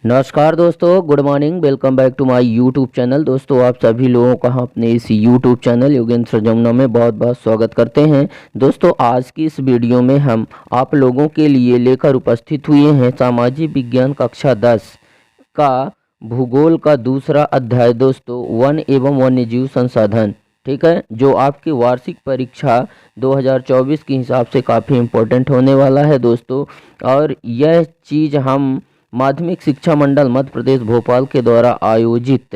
नमस्कार दोस्तों, good morning. Welcome back to my YouTube channel. दोस्तों, आप सभी लोगों का हम अपने इस यूट्यूब चैनल योगेंद्र जमुना में बहुत बहुत स्वागत करते हैं। दोस्तों, आज की इस वीडियो में हम आप लोगों के लिए लेकर उपस्थित हुए हैं सामाजिक विज्ञान कक्षा 10 का भूगोल का दूसरा अध्याय दोस्तों, वन एवं वन्यजीव संसाधन। ठीक है, जो आपकी वार्षिक परीक्षा 2024 के हिसाब से काफ़ी इम्पोर्टेंट होने वाला है दोस्तों। और यह चीज़ हम माध्यमिक शिक्षा मंडल मध्य प्रदेश भोपाल के द्वारा आयोजित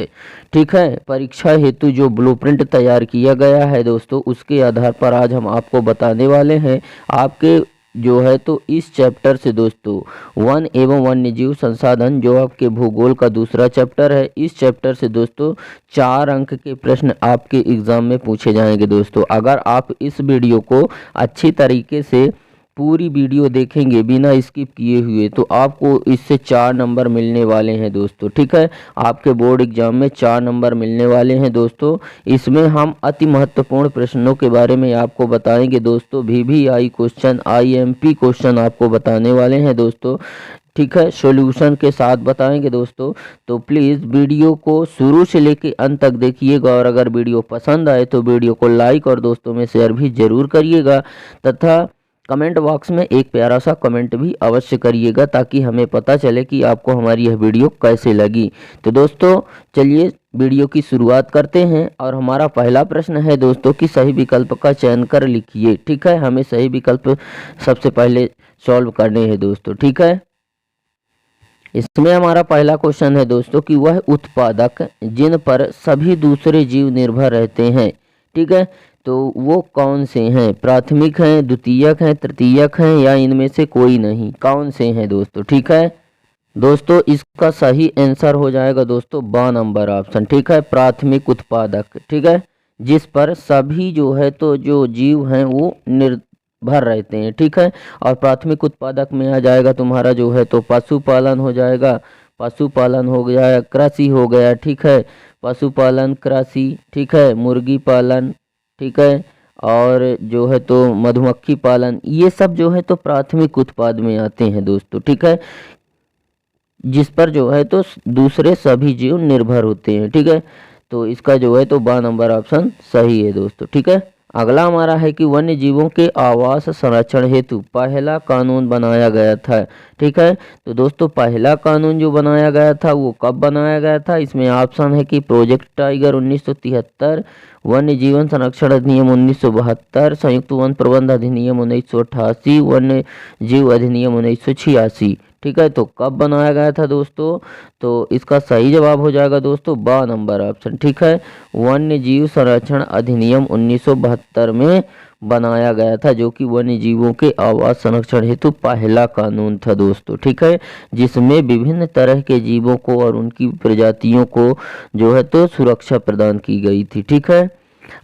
ठीक है परीक्षा हेतु जो ब्लूप्रिंट तैयार किया गया है दोस्तों, उसके आधार पर आज हम आपको बताने वाले हैं आपके जो है तो इस चैप्टर से दोस्तों, वन एवं वन्यजीव संसाधन जो आपके भूगोल का दूसरा चैप्टर है, इस चैप्टर से दोस्तों 4 अंक के प्रश्न आपके एग्जाम में पूछे जाएंगे दोस्तों। अगर आप इस वीडियो को अच्छी तरीके से पूरी वीडियो देखेंगे बिना स्किप किए हुए तो आपको इससे 4 नंबर मिलने वाले हैं दोस्तों। ठीक है, आपके बोर्ड एग्जाम में 4 नंबर मिलने वाले हैं दोस्तों। इसमें हम अति महत्वपूर्ण प्रश्नों के बारे में आपको बताएंगे दोस्तों। VVI क्वेश्चन, IMP क्वेश्चन आपको बताने वाले हैं दोस्तों। ठीक है, सॉल्यूशन के साथ बताएंगे दोस्तों। तो प्लीज़ वीडियो को शुरू से लेकर अंत तक देखिएगा और अगर वीडियो पसंद आए तो वीडियो को लाइक और दोस्तों में शेयर भी ज़रूर करिएगा तथा कमेंट बॉक्स में एक प्यारा सा कमेंट भी अवश्य करिएगा ताकि हमें पता चले कि आपको हमारी यह वीडियो कैसे लगी। तो दोस्तों, चलिए वीडियो की शुरुआत करते हैं। और हमारा पहला प्रश्न है दोस्तों कि सही विकल्प का चयन कर लिखिए। ठीक है, हमें सही विकल्प सबसे पहले सॉल्व करने हैं दोस्तों। ठीक है, इसमें हमारा पहला क्वेश्चन है दोस्तों कि वह उत्पादक जिन पर सभी दूसरे जीव निर्भर रहते हैं। ठीक है, तो वो कौन से हैं? प्राथमिक हैं, द्वितीयक हैं, तृतीयक हैं या इनमें से कोई नहीं? कौन से हैं दोस्तों? ठीक है दोस्तों, इसका सही आंसर हो जाएगा दोस्तों 12 नंबर ऑप्शन। ठीक है, प्राथमिक उत्पादक। ठीक है, जिस पर सभी जो है तो जो जीव हैं वो निर्भर रहते हैं। ठीक है, और प्राथमिक उत्पादक में आ जाएगा तुम्हारा जो है तो पशुपालन हो जाएगा। पशुपालन हो गया, कृषि हो गया। ठीक है, पशुपालन, कृषि। ठीक है, मुर्गी पालन। ठीक है, और जो है तो मधुमक्खी पालन, ये सब जो है तो प्राथमिक उत्पाद में आते हैं दोस्तों। ठीक है, जिस पर जो है तो दूसरे सभी जीव निर्भर होते हैं। ठीक है, तो इसका जो है तो 12 नंबर ऑप्शन सही है दोस्तों। ठीक है, अगला हमारा है कि वन्य जीवों के आवास संरक्षण हेतु पहला कानून बनाया गया था। ठीक है, तो दोस्तों पहला कानून जो बनाया गया था वो कब बनाया गया था? इसमें ऑप्शन है कि प्रोजेक्ट टाइगर 1973, वन्य जीवन संरक्षण अधिनियम 1972, संयुक्त वन प्रबंध अधिनियम 1988, वन्य जीव अधिनियम 1986। ठीक है, तो कब बनाया गया था दोस्तों? तो इसका सही जवाब हो जाएगा दोस्तों 12 नंबर ऑप्शन। ठीक है, वन्य जीव संरक्षण अधिनियम 1972 में बनाया गया था, जो कि वन्य जीवों के आवास संरक्षण हेतु पहला कानून था दोस्तों। ठीक है, जिसमें विभिन्न तरह के जीवों को और उनकी प्रजातियों को जो है तो सुरक्षा प्रदान की गई थी। ठीक है,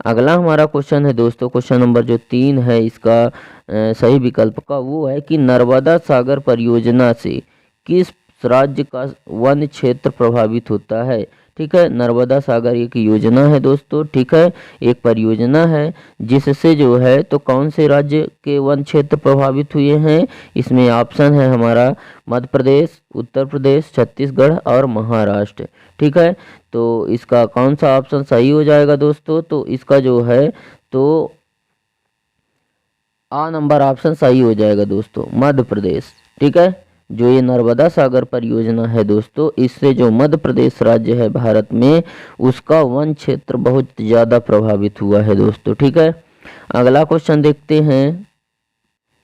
अगला हमारा क्वेश्चन है दोस्तों, क्वेश्चन नंबर जो 3 है इसका सही विकल्प का, वो है कि नर्मदा सागर परियोजना से किस राज्य का वन क्षेत्र प्रभावित होता है? ठीक है, नर्मदा सागर एक योजना है दोस्तों। ठीक है, एक परियोजना है जिससे जो है तो कौन से राज्य के वन क्षेत्र प्रभावित हुए हैं? इसमें ऑप्शन है हमारा मध्य प्रदेश, उत्तर प्रदेश, छत्तीसगढ़ और महाराष्ट्र। ठीक है, तो इसका कौन सा ऑप्शन सही हो जाएगा दोस्तों? तो इसका जो है तो आ नंबर ऑप्शन सही हो जाएगा दोस्तों, मध्य प्रदेश। ठीक है, जो ये नर्मदा सागर परियोजना है दोस्तों, इससे जो मध्य प्रदेश राज्य है भारत में, उसका वन क्षेत्र बहुत ज़्यादा प्रभावित हुआ है दोस्तों। ठीक है, अगला क्वेश्चन देखते हैं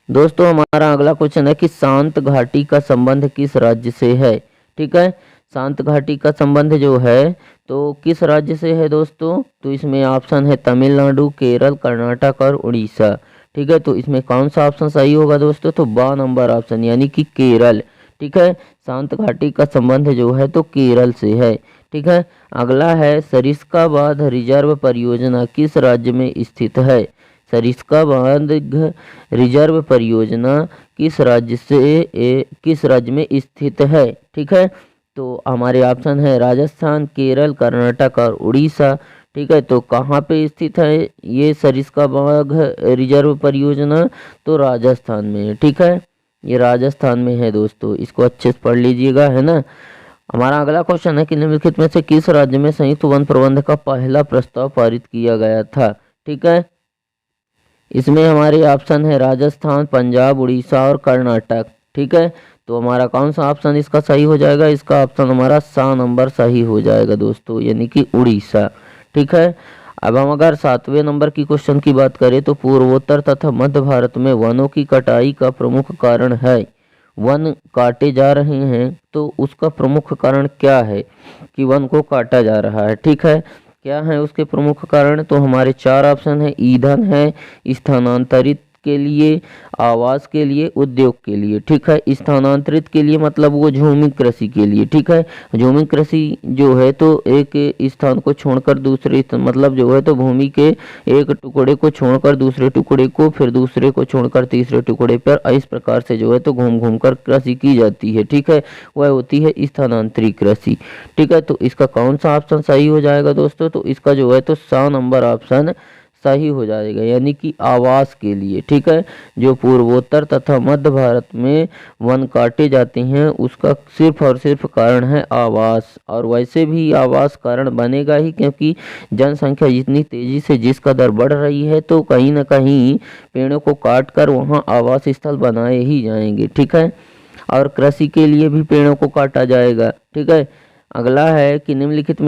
दोस्तों। हमारा अगला क्वेश्चन है कि शांत घाटी का संबंध किस राज्य से है? ठीक है, शांत घाटी का संबंध जो है तो किस राज्य से है दोस्तों? तो इसमें ऑप्शन है तमिलनाडु, केरल, कर्नाटक और उड़ीसा। ठीक है, तो इसमें कौन सा ऑप्शन सही होगा दोस्तों? तो 12 नंबर ऑप्शन यानी कि केरल। ठीक है, शांत घाटी का संबंध जो है तो केरल से है। ठीक है, अगला है सरिस्का बांध रिजर्व परियोजना किस राज्य में स्थित है? सरिस्का बांध रिजर्व परियोजना किस राज्य में स्थित है? ठीक है, तो हमारे ऑप्शन है राजस्थान, केरल, कर्नाटक और उड़ीसा। ठीक है, तो कहाँ पे स्थित है ये सरिस्का बाघ रिजर्व परियोजना? तो राजस्थान में है। ठीक है, ये राजस्थान में है दोस्तों, इसको अच्छे से पढ़ लीजिएगा, है ना। हमारा अगला क्वेश्चन है कि निम्नलिखित में से किस राज्य में संयुक्त वन प्रबंध का पहला प्रस्ताव पारित किया गया था। ठीक है, इसमें हमारे ऑप्शन है राजस्थान, पंजाब, उड़ीसा और कर्नाटक। ठीक है, तो हमारा कौन सा ऑप्शन इसका सही हो जाएगा? इसका ऑप्शन हमारा 7 नंबर सही हो जाएगा दोस्तों, यानी कि उड़ीसा। ठीक है, अब हम अगर 7वें नंबर की क्वेश्चन की बात करें तो पूर्वोत्तर तथा मध्य भारत में वनों की कटाई का प्रमुख कारण है। वन काटे जा रहे हैं तो उसका प्रमुख कारण क्या है कि वन को काटा जा रहा है। ठीक है, क्या है उसके प्रमुख कारण? तो हमारे 4 ऑप्शन है। ईंधन है, स्थानांतरित के लिए, आवास के लिए, उद्योग के लिए। ठीक है, स्थानांतरित के लिए मतलब वो झूमी कृषि के लिए। ठीक है, झूमी कृषि जो है तो एक स्थान को छोड़कर दूसरे मतलब जो है तो भूमि के एक टुकड़े को छोड़कर दूसरे टुकड़े को, फिर दूसरे को छोड़कर तीसरे टुकड़े पर, इस प्रकार से जो है तो घूम घूम कर कृषि की जाती है। ठीक है, वह होती है स्थानांतरित कृषि। ठीक है, तो इसका कौन सा ऑप्शन सही हो जाएगा दोस्तों? तो इसका जो है तो 100 नंबर ऑप्शन सही हो जाएगा, यानी कि आवास के लिए। ठीक है, जो पूर्वोत्तर तथा मध्य भारत में वन काटे जाते हैं उसका सिर्फ और सिर्फ कारण है आवास। और वैसे भी आवास कारण बनेगा ही, क्योंकि जनसंख्या जितनी तेजी से जिसका दर बढ़ रही है तो कहीं ना कहीं पेड़ों को काट कर वहाँ आवास स्थल बनाए ही जाएंगे। ठीक है, और कृषि के लिए भी पेड़ों को काटा जाएगा। ठीक है, अगला है कि निम्नलिखित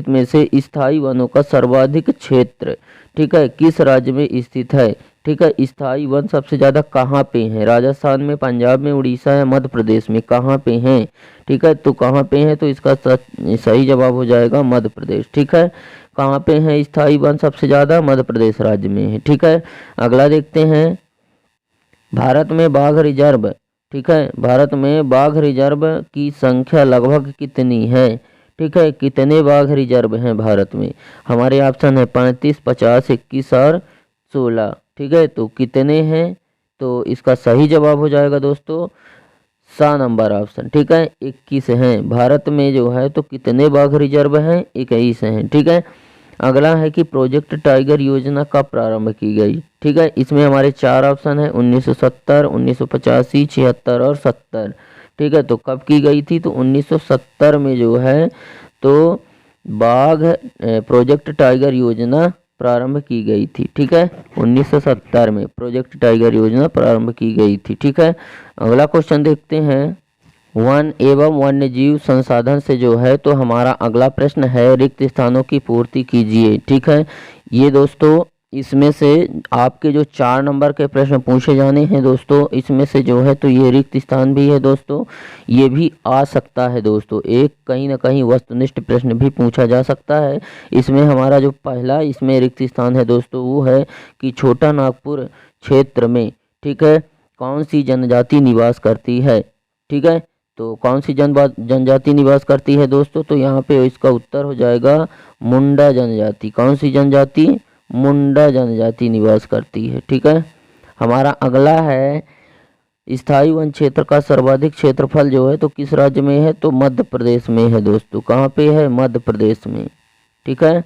में से स्थायी वनों का सर्वाधिक क्षेत्र, ठीक है, किस राज्य में स्थित है? ठीक है, स्थायी वन सबसे ज्यादा कहाँ पे हैं? राजस्थान में, पंजाब में, उड़ीसा या मध्य प्रदेश में, कहाँ पे हैं? ठीक है, तो कहाँ पे हैं? तो इसका सही जवाब हो जाएगा मध्य प्रदेश। ठीक है, कहाँ पे है स्थायी वन सबसे ज्यादा? मध्य प्रदेश राज्य में है। ठीक है, अगला देखते हैं। भारत में बाघ रिजर्व, ठीक है, भारत में बाघ रिजर्व की संख्या लगभग कितनी है? ठीक है, कितने बाघ रिजर्व हैं भारत में? हमारे ऑप्शन है 35, 50, 21 और 16। ठीक है, तो कितने हैं? तो इसका सही जवाब हो जाएगा दोस्तों 100 नंबर ऑप्शन। ठीक है, 21 हैं भारत में जो है तो कितने बाघ रिजर्व हैं? 21 हैं। ठीक है, अगला है कि प्रोजेक्ट टाइगर योजना कब प्रारंभ की गई? ठीक है, इसमें हमारे 4 ऑप्शन है। 1970, 1985, 76 और 70। ठीक है, तो कब की गई थी? तो 1970 में जो है तो बाघ प्रोजेक्ट टाइगर योजना प्रारंभ की गई थी। ठीक है, 1970 में प्रोजेक्ट टाइगर योजना प्रारंभ की गई थी। ठीक है, अगला क्वेश्चन देखते हैं। वन एवं वन्य जीव संसाधन से जो है तो हमारा अगला प्रश्न है रिक्त स्थानों की पूर्ति कीजिए। ठीक है, ये दोस्तों इसमें से आपके जो 4 नंबर के प्रश्न पूछे जाने हैं दोस्तों, इसमें से जो है तो ये रिक्त स्थान भी है दोस्तों, ये भी आ सकता है दोस्तों। एक कहीं ना कहीं वस्तुनिष्ठ प्रश्न भी पूछा जा सकता है। इसमें हमारा जो पहला इसमें रिक्त स्थान है दोस्तों वो है कि छोटा नागपुर क्षेत्र में, ठीक है, कौन सी जनजाति निवास करती है? ठीक है, तो कौन सी जनजाति निवास करती है दोस्तों? तो यहाँ पे इसका उत्तर हो जाएगा मुंडा जनजाति। कौन सी जनजाति? मुंडा जनजाति निवास करती है। ठीक है, हमारा अगला है स्थायी वन क्षेत्र का सर्वाधिक क्षेत्रफल जो है तो किस राज्य में है? तो मध्य प्रदेश में है दोस्तों। कहाँ पे है? मध्य प्रदेश में। ठीक है,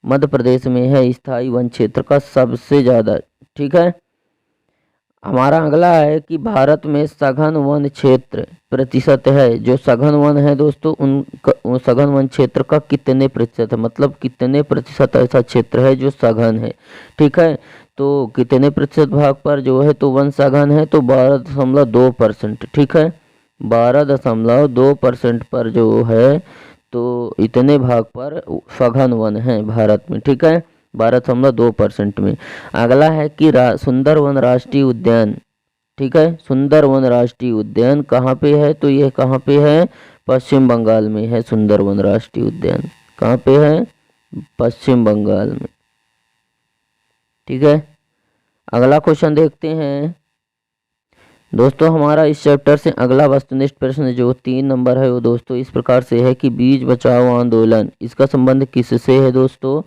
मध्य प्रदेश में है स्थायी वन क्षेत्र का सबसे ज्यादा। ठीक है, हमारा अगला है कि भारत में सघन वन क्षेत्र प्रतिशत है। जो सघन वन है दोस्तों उन सघन वन क्षेत्र का कितने प्रतिशत है, मतलब कितने प्रतिशत ऐसा क्षेत्र है जो सघन है? ठीक है, तो कितने प्रतिशत भाग पर जो है तो वन सघन है? तो 12.2%। ठीक है, 12.2% पर जो है तो इतने भाग पर सघन वन है भारत में। ठीक है, 12.2% में। अगला है कि सुंदरवन राष्ट्रीय उद्यान, ठीक है, सुंदरवन राष्ट्रीय उद्यान कहाँ पे है? तो ये कहाँ पे है? पश्चिम बंगाल में है सुंदरवन राष्ट्रीय उद्यान। कहाँ पे है? पश्चिम बंगाल में। ठीक है, अगला क्वेश्चन देखते हैं दोस्तों। हमारा इस चैप्टर से अगला वस्तुनिष्ठ प्रश्न जो 3 नंबर है वो दोस्तों इस प्रकार से है कि बीज बचाओ आंदोलन, इसका संबंध किससे है दोस्तों?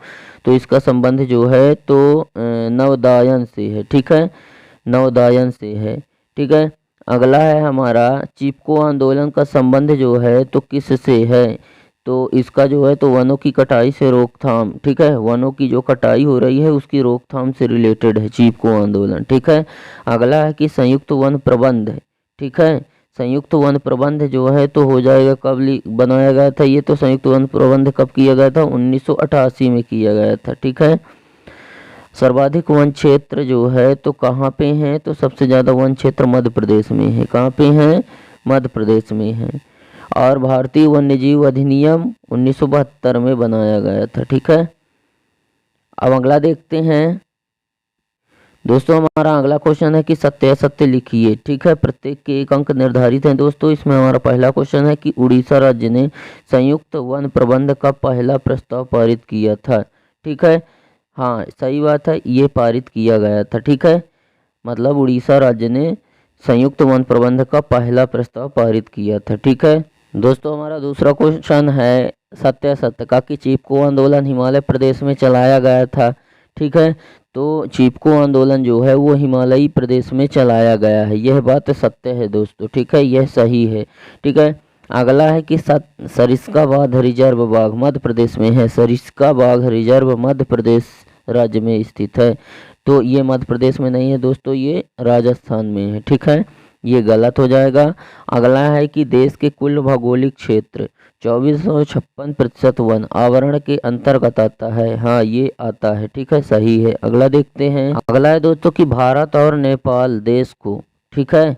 तो इसका संबंध जो है तो नवोदयन से है। ठीक है, नवोदयन से है। ठीक है, अगला है हमारा चिपको आंदोलन का संबंध जो है तो किससे है? तो इसका जो है तो वनों की कटाई से रोकथाम, ठीक है, वनों की जो कटाई हो रही है उसकी रोकथाम से रिलेटेड है चिपको आंदोलन। ठीक है, अगला है कि संयुक्त वन प्रबंध, ठीक है, संयुक्त वन प्रबंध जो है तो हो जाएगा कब बनाया गया था ये, तो संयुक्त वन प्रबंध कब किया गया था, 1988 में किया गया था। ठीक है। सर्वाधिक वन क्षेत्र जो है तो कहाँ पे है, तो सबसे ज़्यादा वन क्षेत्र मध्य प्रदेश में है। कहाँ पे है, मध्य प्रदेश में है। और भारतीय वन्यजीव अधिनियम 1972 में बनाया गया था। ठीक है। अब अगला देखते हैं दोस्तों, हमारा अगला क्वेश्चन है कि सत्य असत्य लिखिए। ठीक है। प्रत्येक के एक अंक निर्धारित हैं दोस्तों। इसमें हमारा पहला क्वेश्चन है कि उड़ीसा राज्य ने संयुक्त वन प्रबंध का पहला प्रस्ताव पारित किया था। ठीक है। हाँ, सही बात है, ये पारित किया गया था। ठीक है। मतलब उड़ीसा राज्य ने संयुक्त वन प्रबंध का पहला प्रस्ताव पारित किया था। ठीक है। दोस्तों, हमारा दूसरा क्वेश्चन है सत्य असत्य का कि चिपको आंदोलन हिमालय प्रदेश में चलाया गया था। ठीक है। तो चिपको आंदोलन जो है वो हिमालयी प्रदेश में चलाया गया है, यह बात सत्य है दोस्तों। ठीक है, यह सही है। ठीक है। अगला है कि सरिस्का बाघ रिजर्व बाघ मध्य प्रदेश में है। सरिस्का बाघ रिजर्व मध्य प्रदेश राज्य में स्थित है। तो ये मध्य प्रदेश में नहीं है दोस्तों, ये राजस्थान में है। ठीक है, ये गलत हो जाएगा। अगला है कि देश के कुल भौगोलिक क्षेत्र 2456% वन आवरण के अंतर्गत आता है। हाँ, ये आता है। ठीक है, सही है। अगला देखते हैं। अगला है दोस्तों कि भारत और नेपाल देश को, ठीक है,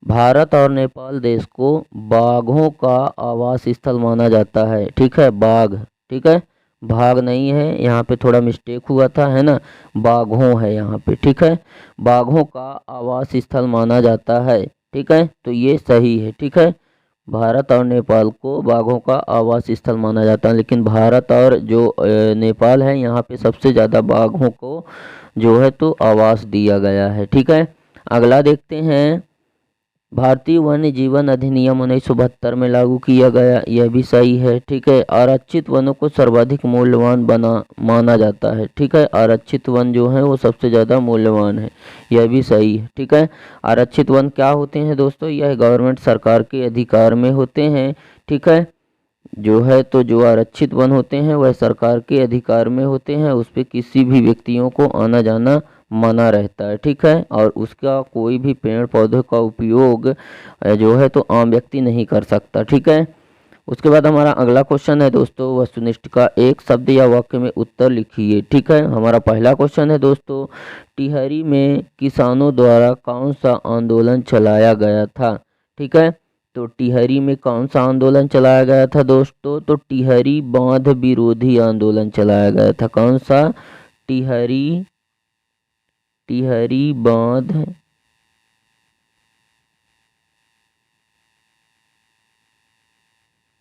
भारत और नेपाल देश को बाघों का आवास स्थल माना जाता है। ठीक है, बाघ, ठीक है, भाग नहीं है, यहाँ पे थोड़ा मिस्टेक हुआ था, है ना, बाघों है यहाँ पे। ठीक है, बाघों का आवास स्थल माना जाता है। ठीक है, तो ये सही है। ठीक है, भारत और नेपाल को बाघों का आवास स्थल माना जाता है, लेकिन भारत और जो नेपाल है यहाँ पे सबसे ज़्यादा बाघों को जो है तो आवास दिया गया है। ठीक है, अगला देखते हैं। भारतीय वन्य जीवन अधिनियम 1972 में लागू किया गया, यह भी सही है। ठीक है, आरक्षित वनों को सर्वाधिक मूल्यवान माना जाता है। ठीक है, आरक्षित वन जो है वो सबसे ज़्यादा मूल्यवान है, यह भी सही है। ठीक है, आरक्षित वन क्या होते हैं दोस्तों, यह गवर्नमेंट सरकार के अधिकार में होते हैं। ठीक है, जो है तो जो आरक्षित वन होते हैं वह सरकार के अधिकार में होते हैं, उस पर किसी भी व्यक्तियों को आना जाना मना रहता है। ठीक है, और उसका कोई भी पेड़ पौधे का उपयोग जो है तो आम व्यक्ति नहीं कर सकता। ठीक है, उसके बाद हमारा अगला क्वेश्चन है दोस्तों, वस्तुनिष्ठ का एक शब्द या वाक्य में उत्तर लिखिए। ठीक है, हमारा पहला क्वेश्चन है दोस्तों, टिहरी में किसानों द्वारा कौन सा आंदोलन चलाया गया था। ठीक है, तो टिहरी में कौन सा आंदोलन चलाया गया था दोस्तों, तो टिहरी बांध विरोधी आंदोलन चलाया गया था। कौन सा, टिहरी बांध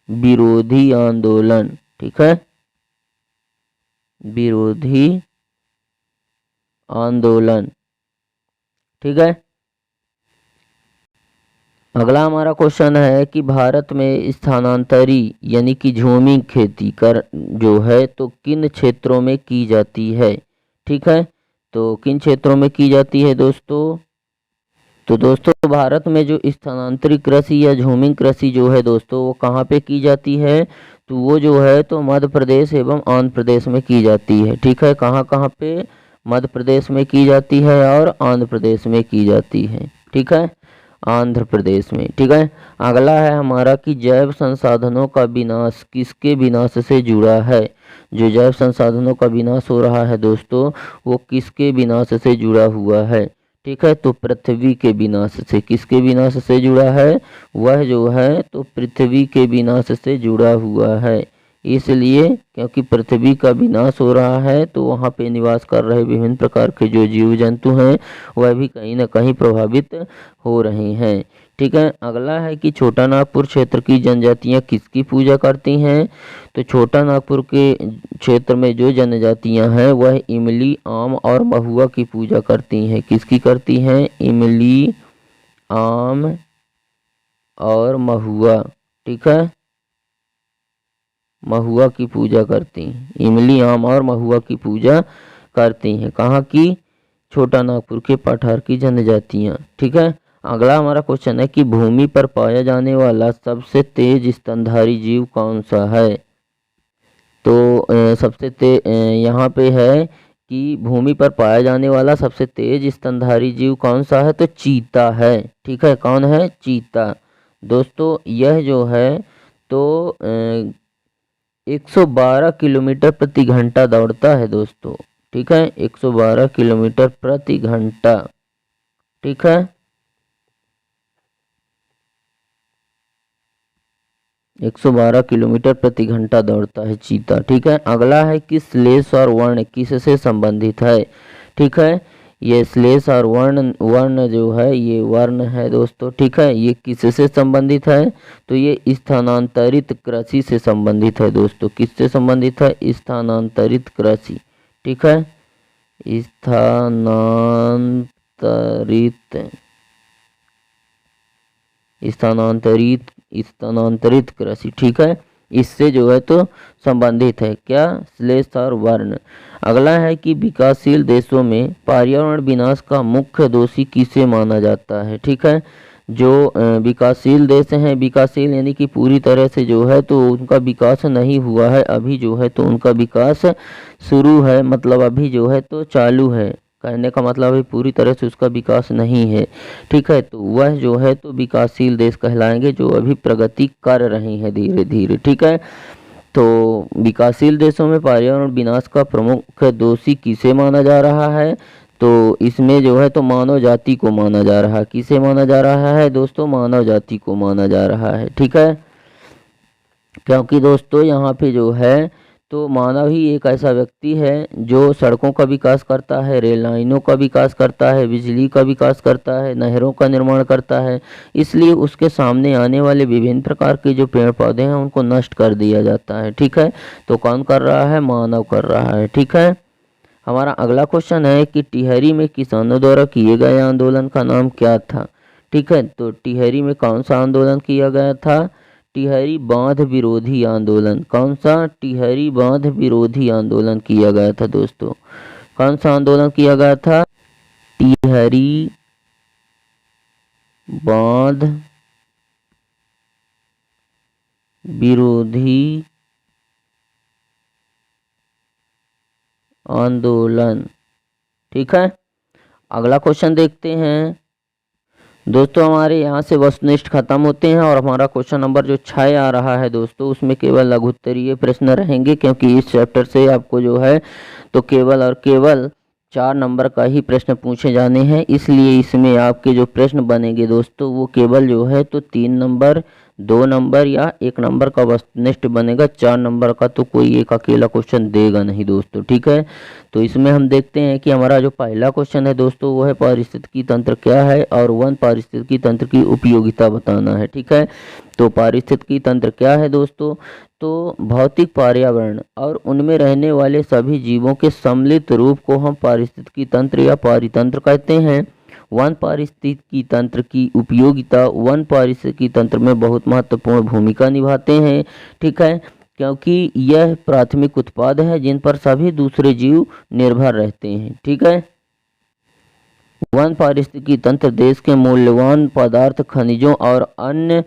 विरोधी आंदोलन। ठीक है, विरोधी आंदोलन। ठीक है, अगला हमारा क्वेश्चन है कि भारत में स्थानांतरी यानी कि झूमी खेती कर जो है तो किन क्षेत्रों में की जाती है। ठीक है, तो किन क्षेत्रों में की जाती है दोस्तों, तो दोस्तों भारत में जो स्थानांतरित कृषि या झूमिंग कृषि जो है दोस्तों वो कहाँ पे की जाती है, तो वो जो है तो मध्य प्रदेश एवं आंध्र प्रदेश में की जाती है। ठीक है, कहाँ कहाँ पे, मध्य प्रदेश में की जाती है और आंध्र प्रदेश में की जाती है। ठीक है, आंध्र प्रदेश में। ठीक है, अगला है हमारा कि जैव संसाधनों का विनाश किसके विनाश से जुड़ा है। जो जैव संसाधनों का विनाश हो रहा है दोस्तों वो किसके विनाश से जुड़ा हुआ है। ठीक है, तो पृथ्वी के विनाश से। किसके विनाश से जुड़ा है, वह जो है तो पृथ्वी के विनाश से जुड़ा हुआ है। इसलिए क्योंकि पृथ्वी का विनाश हो रहा है तो वहाँ पे निवास कर रहे विभिन्न प्रकार के जो जीव जंतु हैं वह भी कहीं ना कहीं प्रभावित हो रहे हैं। ठीक है, अगला है कि छोटा नागपुर क्षेत्र की जनजातियाँ किसकी पूजा करती हैं, तो छोटा नागपुर के क्षेत्र में जो जनजातियाँ हैं वह इमली, आम और महुआ की पूजा करती हैं। किसकी करती हैं, इमली, आम और महुआ। ठीक है, महुआ की पूजा करती हैं, इमली, आम और महुआ की पूजा करती हैं। कहाँ की, छोटा नागपुर के पठार की जनजातियाँ। ठीक है, अगला हमारा क्वेश्चन है कि भूमि पर पाया जाने वाला सबसे तेज स्तनधारी जीव कौन सा है। तो सबसे तेज यहाँ पे है कि भूमि पर पाया जाने वाला सबसे तेज स्तनधारी जीव कौन सा है, तो चीता है। ठीक है, कौन है, चीता। दोस्तों यह जो है तो 112 किलोमीटर प्रति घंटा दौड़ता है दोस्तों। ठीक है, 112 किलोमीटर प्रति घंटा। ठीक है, 112 किलोमीटर प्रति घंटा दौड़ता है चीता। ठीक है, अगला है कि श्लेष और वर्ण किससे संबंधित है। ठीक है, ये श्लेष और वर्ण वर्ण जो है ये वर्ण है दोस्तों। ठीक है, ये किससे संबंधित है, तो ये स्थानांतरित कृषि से संबंधित है दोस्तों। किससे संबंधित है, स्थानांतरित कृषि। ठीक है, स्थानांतरित स्थानांतरित स्थानांतरित कृषि। ठीक है, इससे जो है तो संबंधित है क्या, श्लेष और वर्ण। अगला है कि विकासशील देशों में पर्यावरण विनाश का मुख्य दोषी किसे माना जाता है। ठीक है, जो विकासशील देश हैं, विकासशील यानी कि पूरी तरह से जो है तो उनका विकास नहीं हुआ है, अभी जो है तो उनका विकास शुरू है, मतलब अभी जो है तो चालू है। कहने का मतलब है पूरी तरह से उसका विकास नहीं है। ठीक है, तो वह जो है तो विकासशील देश कहलाएंगे, जो अभी प्रगति कर रहे हैं धीरे धीरे। ठीक है, तो विकासशील देशों में पर्यावरण विनाश का प्रमुख दोषी किसे माना जा रहा है, तो इसमें जो है तो मानव जाति को माना जा रहा है। किसे माना जा रहा है दोस्तों, मानव जाति को माना जा रहा है। ठीक है, क्योंकि दोस्तों यहाँ पे जो है तो मानव ही एक ऐसा व्यक्ति है जो सड़कों का विकास करता है, रेल लाइनों का विकास करता है, बिजली का विकास करता है, नहरों का निर्माण करता है। इसलिए उसके सामने आने वाले विभिन्न प्रकार के जो पेड़ पौधे हैं उनको नष्ट कर दिया जाता है। ठीक है, तो कौन कर रहा है, मानव कर रहा है। ठीक है, हमारा अगला क्वेश्चन है कि टिहरी में किसानों द्वारा किए गए आंदोलन का नाम क्या था। ठीक है, तो टिहरी में कौन सा आंदोलन किया गया था, टिहरी बांध विरोधी आंदोलन। कौन सा, टिहरी बांध विरोधी आंदोलन किया गया था दोस्तों। कौन सा आंदोलन किया गया था, टिहरी बांध विरोधी आंदोलन। ठीक है, अगला क्वेश्चन देखते हैं दोस्तों। हमारे यहाँ से वस्तुनिष्ठ खत्म होते हैं और हमारा क्वेश्चन नंबर जो 6 आ रहा है दोस्तों, उसमें केवल लघुत्तरीय प्रश्न रहेंगे, क्योंकि इस चैप्टर से आपको जो है तो केवल और केवल 4 नंबर का ही प्रश्न पूछे जाने हैं। इसलिए इसमें आपके जो प्रश्न बनेंगे दोस्तों वो केवल जो है तो 3 नंबर, 2 नंबर या 1 नंबर का वस्तुनिष्ठ बनेगा। 4 नंबर का तो कोई एक अकेला क्वेश्चन देगा नहीं दोस्तों। ठीक है, तो इसमें हम देखते हैं कि हमारा जो पहला क्वेश्चन है दोस्तों वो है पारिस्थितिकी तंत्र क्या है, और वन पारिस्थितिकी तंत्र की उपयोगिता बताना है। ठीक है, तो पारिस्थितिकी तंत्र क्या है दोस्तों, तो भौतिक पर्यावरण और उनमें रहने वाले सभी जीवों के सम्मिलित रूप को हम पारिस्थितिकी तंत्र या पारितंत्र कहते हैं। वन पारिस्थितिकी तंत्र की उपयोगिता वन पारिस्थितिकी तंत्र में बहुत महत्वपूर्ण भूमिका निभाते हैं। ठीक है, क्योंकि यह प्राथमिक उत्पाद है जिन पर सभी दूसरे जीव निर्भर रहते हैं। ठीक है, वन पारिस्थितिकी तंत्र देश के मूल्यवान पदार्थ, खनिजों और अन्य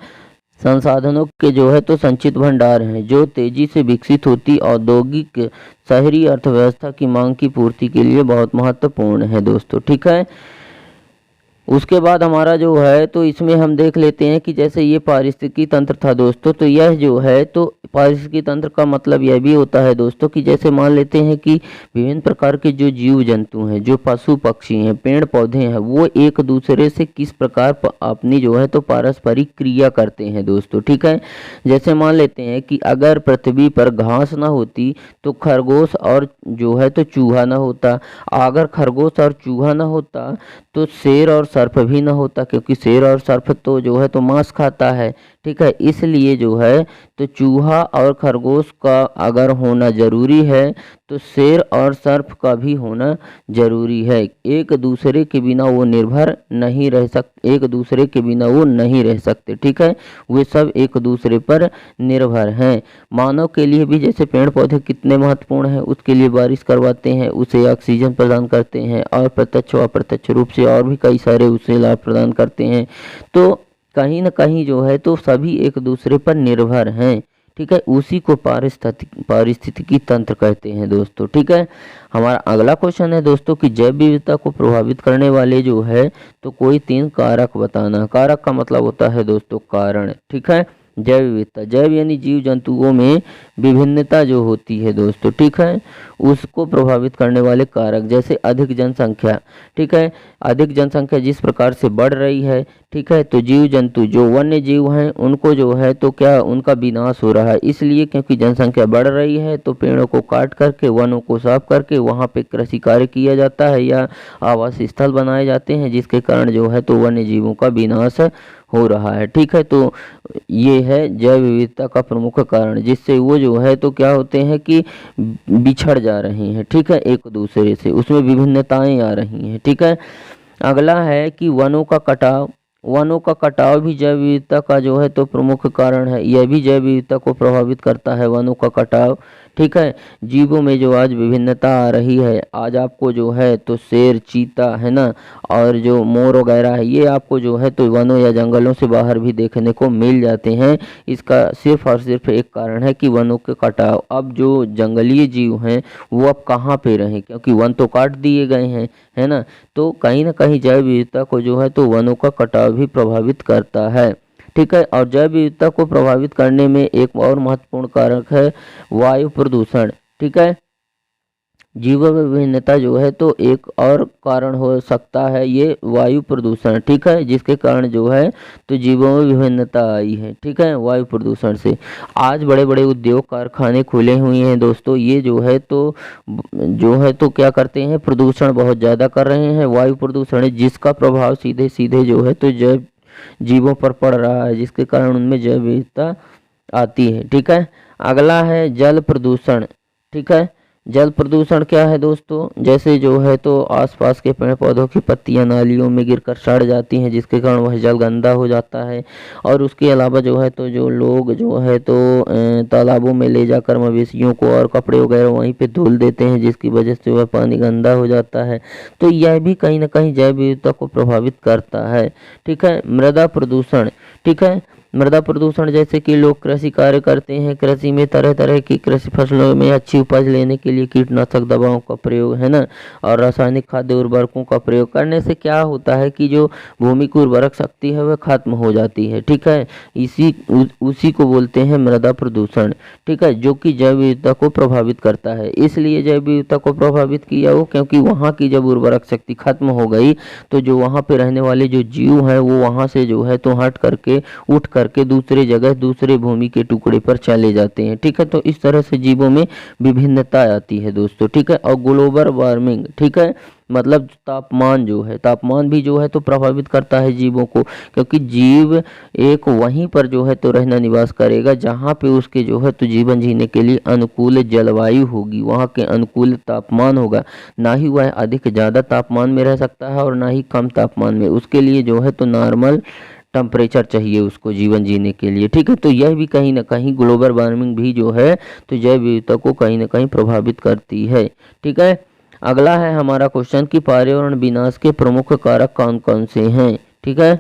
संसाधनों के जो है तो संचित भंडार हैं, जो तेजी से विकसित होती औद्योगिक शहरी अर्थव्यवस्था की मांग की पूर्ति के लिए बहुत महत्वपूर्ण है दोस्तों। ठीक है, उसके बाद हमारा जो है तो इसमें हम देख लेते हैं कि जैसे ये पारिस्थितिकी तंत्र था दोस्तों, तो यह जो है तो पारिस्थितिकी तंत्र का मतलब यह भी होता है दोस्तों कि जैसे मान लेते हैं कि विभिन्न प्रकार के जो जीव जंतु हैं, जो पशु पक्षी हैं, पेड़ पौधे हैं, वो एक दूसरे से किस प्रकार अपनी जो है तो पारस्परिक क्रिया करते हैं दोस्तों। ठीक है, जैसे मान लेते हैं कि अगर पृथ्वी पर घास ना होती तो खरगोश और जो है तो चूहा ना होता, अगर खरगोश और चूहा ना होता तो शेर और सर्प भी ना होता, क्योंकि शेर और सर्प तो जो है तो मांस खाता है। ठीक है, इसलिए जो है तो चूहा और खरगोश का अगर होना जरूरी है तो शेर और सर्प का भी होना जरूरी है। एक दूसरे के बिना वो निर्भर नहीं रह सकते, एक दूसरे के बिना वो नहीं रह सकते। ठीक है, वे सब एक दूसरे पर निर्भर हैं। मानव के लिए भी जैसे पेड़ पौधे कितने महत्वपूर्ण हैं, उसके लिए बारिश करवाते हैं, उसे ऑक्सीजन प्रदान करते हैं, और प्रत्यक्ष व अप्रत्यक्ष रूप से और भी कई सारे उसे लाभ प्रदान करते हैं। तो कहीं न कहीं जो है तो सभी एक दूसरे पर निर्भर हैं। ठीक है, उसी को पारिस्थितिकी तंत्र कहते हैं दोस्तों। ठीक है, हमारा अगला क्वेश्चन है दोस्तों कि जैव विविधता को प्रभावित करने वाले जो है तो कोई 3 कारक बताना। कारक का मतलब होता है दोस्तों कारण। ठीक है, जैव विविधता, जैव यानी जीव जंतुओं में विभिन्नता जो होती है दोस्तों, ठीक है, उसको प्रभावित करने वाले कारक, जैसे अधिक जनसंख्या। ठीक है, अधिक जनसंख्या जिस प्रकार से बढ़ रही है, ठीक है, तो जीव जंतु जो वन्य जीव हैं उनको जो है तो क्या उनका विनाश हो रहा है, इसलिए क्योंकि जनसंख्या बढ़ रही है तो पेड़ों को काट करके, वनों को साफ करके वहाँ पे कृषि कार्य किया जाता है या आवास स्थल बनाए जाते हैं, जिसके कारण जो है तो वन्य जीवों का विनाश हो रहा है। ठीक है, तो ये है जैव विविधता का प्रमुख कारण, जिससे वो जो है तो क्या होते हैं कि बिछड़ जा रहे हैं। ठीक है, एक दूसरे से उसमें विभिन्नताएं आ रही हैं। ठीक है, अगला है कि वनों का कटाव। वनों का कटाव भी जैव विविधता का जो है तो प्रमुख कारण है, यह भी जैव विविधता को प्रभावित करता है, वनों का कटाव। ठीक है, जीवों में जो आज विभिन्नता आ रही है, आज आपको जो है तो शेर, चीता है ना, और जो मोर वगैरह है, ये आपको जो है तो वनों या जंगलों से बाहर भी देखने को मिल जाते हैं। इसका सिर्फ और सिर्फ एक कारण है कि वनों के कटाव। अब जो जंगली जीव हैं वो अब कहाँ पे रहें, क्योंकि वन तो काट दिए गए हैं, है ना, तो कहीं ना कहीं जैव विविधता को जो है तो वनों का कटाव भी प्रभावित करता है। ठीक है, और जैव विविधता को प्रभावित करने में एक और महत्वपूर्ण कारक है वायु प्रदूषण। ठीक है, जीव विभिन्नता जो है तो एक और कारण हो सकता है ये वायु प्रदूषण। ठीक है, जिसके कारण जो है तो जीवों में विभिन्नता आई है। ठीक है, वायु प्रदूषण से आज बड़े बड़े उद्योग कारखाने खुले हुए हैं दोस्तों, ये जो है तो क्या करते हैं, प्रदूषण बहुत ज़्यादा कर रहे हैं, वायु प्रदूषण है, जिसका प्रभाव सीधे सीधे जो है तो जैव जीवों पर पड़ रहा है, जिसके कारण उनमें जैव विविधता आती है। ठीक है, अगला है जल प्रदूषण। ठीक है, जल प्रदूषण क्या है दोस्तों, जैसे जो है तो आसपास के पेड़ पौधों की पत्तियां नालियों में गिरकर सड़ जाती हैं, जिसके कारण वह जल गंदा हो जाता है। और उसके अलावा जो है तो जो लोग जो है तो तालाबों में ले जाकर मवेशियों को और कपड़े वगैरह वहीं पे धुल देते हैं, जिसकी वजह से वह पानी गंदा हो जाता है। तो यह भी कहीं ना कहीं जैव विविधता को प्रभावित करता है। ठीक है, मृदा प्रदूषण। ठीक है, मृदा प्रदूषण जैसे कि लोग कृषि कार्य करते हैं, कृषि में तरह तरह की कृषि फसलों में अच्छी उपज लेने के लिए कीटनाशक दवाओं का प्रयोग, है ना, और रासायनिक खाद्य उर्वरकों का प्रयोग करने से क्या होता है कि जो भूमि की उर्वरक शक्ति है वह खत्म हो जाती है। ठीक है, उसी को बोलते हैं मृदा प्रदूषण। ठीक है, जो कि जैव विविधता को प्रभावित करता है। इसलिए जैव विविधता को प्रभावित किया वो क्योंकि वहाँ की जब उर्वरक शक्ति खत्म हो गई तो जो वहाँ पे रहने वाले जो जीव हैं वो वहाँ से जो है तो हट करके उठ करके दूसरे जगह, दूसरे भूमि के टुकड़े पर चले जाते हैं। ठीक है, तो इस तरह से जीवों में विभिन्नता आती है दोस्तों। ठीक है, और ग्लोबल वार्मिंग, ठीक है, मतलब तापमान जो है, तापमान भी जो है तो प्रभावित करता है जीवों को, क्योंकि जीव एक वहीं पर जो है तो रहना निवास करेगा जहाँ पे उसके जो है तो जीवन जीने के लिए अनुकूल जलवायु होगी, वहाँ के अनुकूल तापमान होगा। ना ही वह अधिक ज़्यादा तापमान में रह सकता है और ना ही कम तापमान में, उसके लिए जो है तो नॉर्मल टेम्परेचर चाहिए उसको जीवन जीने के लिए। ठीक है, तो यह भी कहीं ना कहीं ग्लोबल वार्मिंग भी जो है तो जैव विविधता को कहीं ना कहीं प्रभावित करती है। ठीक है, अगला है हमारा क्वेश्चन कि पर्यावरण विनाश के प्रमुख कारक कौन कौन से हैं। ठीक है,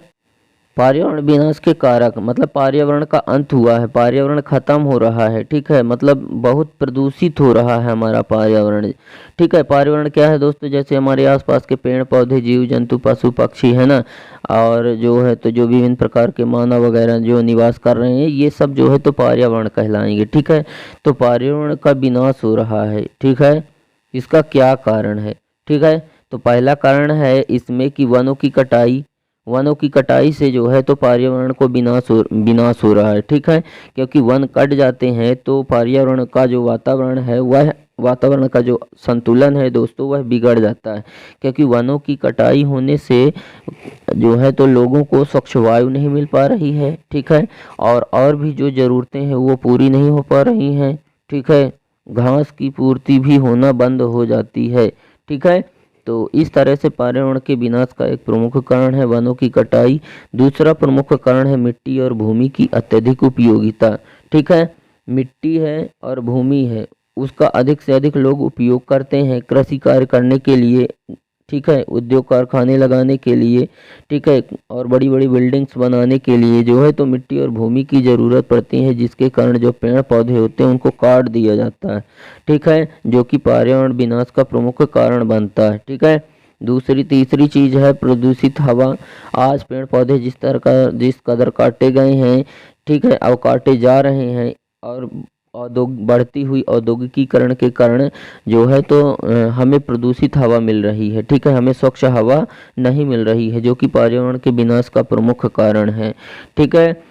पर्यावरण विनाश के कारक मतलब पर्यावरण का अंत हुआ है, पर्यावरण खत्म हो रहा है। ठीक है, मतलब बहुत प्रदूषित हो रहा है हमारा पर्यावरण। ठीक है, पर्यावरण क्या है दोस्तों, जैसे हमारे आसपास के पेड़ पौधे, जीव जंतु, पशु पक्षी, है ना, और जो है तो जो विभिन्न प्रकार के मानव वगैरह जो निवास कर रहे हैं, ये सब जो है तो पर्यावरण कहलाएंगे। ठीक है, तो पर्यावरण का विनाश हो रहा है। ठीक है, इसका क्या कारण है। ठीक है, तो पहला कारण है इसमें कि वनों की कटाई। वनों की कटाई से जो है तो पर्यावरण को विनाश हो रहा है। ठीक है, क्योंकि वन कट जाते हैं तो पर्यावरण का जो वातावरण है, वह वातावरण का जो संतुलन है दोस्तों वह बिगड़ जाता है, क्योंकि वनों की कटाई होने से जो है तो लोगों को स्वच्छ वायु नहीं मिल पा रही है। ठीक है, और भी जो ज़रूरतें हैं वो पूरी नहीं हो पा रही हैं। ठीक है, घास की पूर्ति भी होना बंद हो जाती है। ठीक है, तो इस तरह से पर्यावरण के विनाश का एक प्रमुख कारण है वनों की कटाई। दूसरा प्रमुख कारण है मिट्टी और भूमि की अत्यधिक उपयोगिता। ठीक है, मिट्टी है और भूमि है, उसका अधिक से अधिक लोग उपयोग करते हैं कृषि कार्य करने के लिए। ठीक है, उद्योग कारखाने लगाने के लिए, ठीक है, और बड़ी बड़ी बिल्डिंग्स बनाने के लिए जो है तो मिट्टी और भूमि की ज़रूरत पड़ती है, जिसके कारण जो पेड़ पौधे होते हैं उनको काट दिया जाता है, ठीक है, जो कि पर्यावरण विनाश का प्रमुख कारण बनता है, ठीक है। दूसरी तीसरी चीज़ है प्रदूषित हवा। आज पेड़ पौधे जिस कदर काटे गए हैं, ठीक है, अब काटे जा रहे हैं, और बढ़ती हुई औद्योगिकीकरण के कारण जो है तो हमें प्रदूषित हवा मिल रही है, ठीक है, हमें स्वच्छ हवा नहीं मिल रही है, जो कि पर्यावरण के विनाश का प्रमुख कारण है, ठीक है।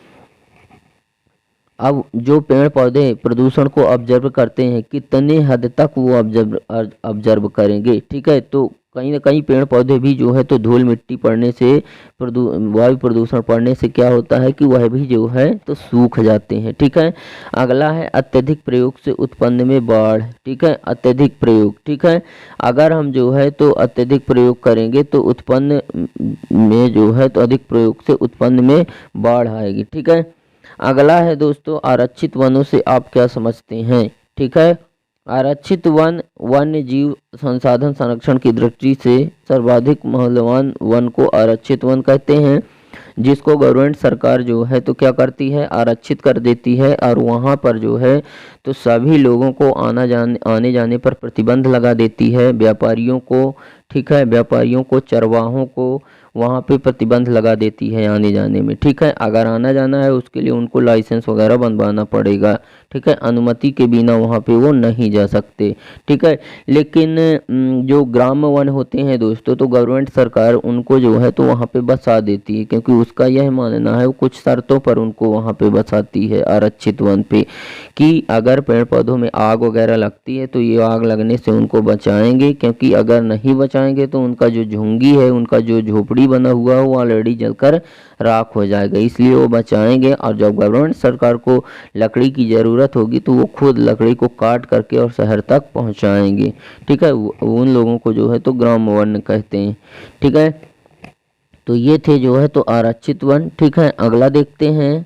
अब जो पेड़ पौधे प्रदूषण को ऑब्जर्व करते हैं, कितने हद तक वो ऑब्जर्व करेंगे, ठीक है, तो कहीं ना कहीं पेड़ पौधे भी जो है तो धूल मिट्टी पड़ने से, वायु प्रदूषण पड़ने से क्या होता है कि वह भी जो है तो सूख जाते हैं, ठीक है। अगला है अत्यधिक प्रयोग से उत्पन्न में बाढ़, ठीक है, अत्यधिक प्रयोग, ठीक है, अगर हम जो है तो अत्यधिक प्रयोग करेंगे तो उत्पन्न में जो है तो अधिक प्रयोग से उत्पन्न में बाढ़ आएगी, ठीक है। अगला है दोस्तों आरक्षित वनों से आप क्या समझते हैं, ठीक है। आरक्षित वन वन्य जीव संसाधन संरक्षण की दृष्टि से सर्वाधिक मूल्यवान वन को आरक्षित वन कहते हैं, जिसको गवर्नमेंट सरकार जो है तो क्या करती है, आरक्षित कर देती है, और वहाँ पर जो है तो सभी लोगों को आने जाने पर प्रतिबंध लगा देती है, व्यापारियों को, ठीक है, व्यापारियों को, चरवाहों को वहाँ पे प्रतिबंध लगा देती है आने जाने में, ठीक है। अगर आना जाना है उसके लिए उनको लाइसेंस वगैरह बनवाना पड़ेगा, ठीक है, अनुमति के बिना वहाँ पे वो नहीं जा सकते, ठीक है। लेकिन जो ग्राम वन होते हैं दोस्तों, तो गवर्नमेंट सरकार उनको जो है तो वहाँ पे बसा देती है, क्योंकि उसका यह मानना है, वो कुछ शर्तों पर उनको वहाँ पे बसाती है आरक्षित वन पे, कि अगर पेड़ पौधों में आग वगैरह लगती है तो ये आग लगने से उनको बचाएंगे, क्योंकि अगर नहीं बचाएंगे तो उनका जो झुंगी है, उनका जो झोपड़ी बना हुआ है, वो ऑलरेडी जलकर राख हो जाएगा, इसलिए वो बचाएंगे। और जब गवर्नमेंट सरकार को लकड़ी की ज़रूरत होगी तो वो खुद लकड़ी को काट करके और शहर तक पहुंचाएंगे, ठीक है, उन लोगों को जो है तो ग्राम वन कहते हैं, ठीक है। तो ये थे जो है तो आरक्षित वन, ठीक है। अगला देखते हैं।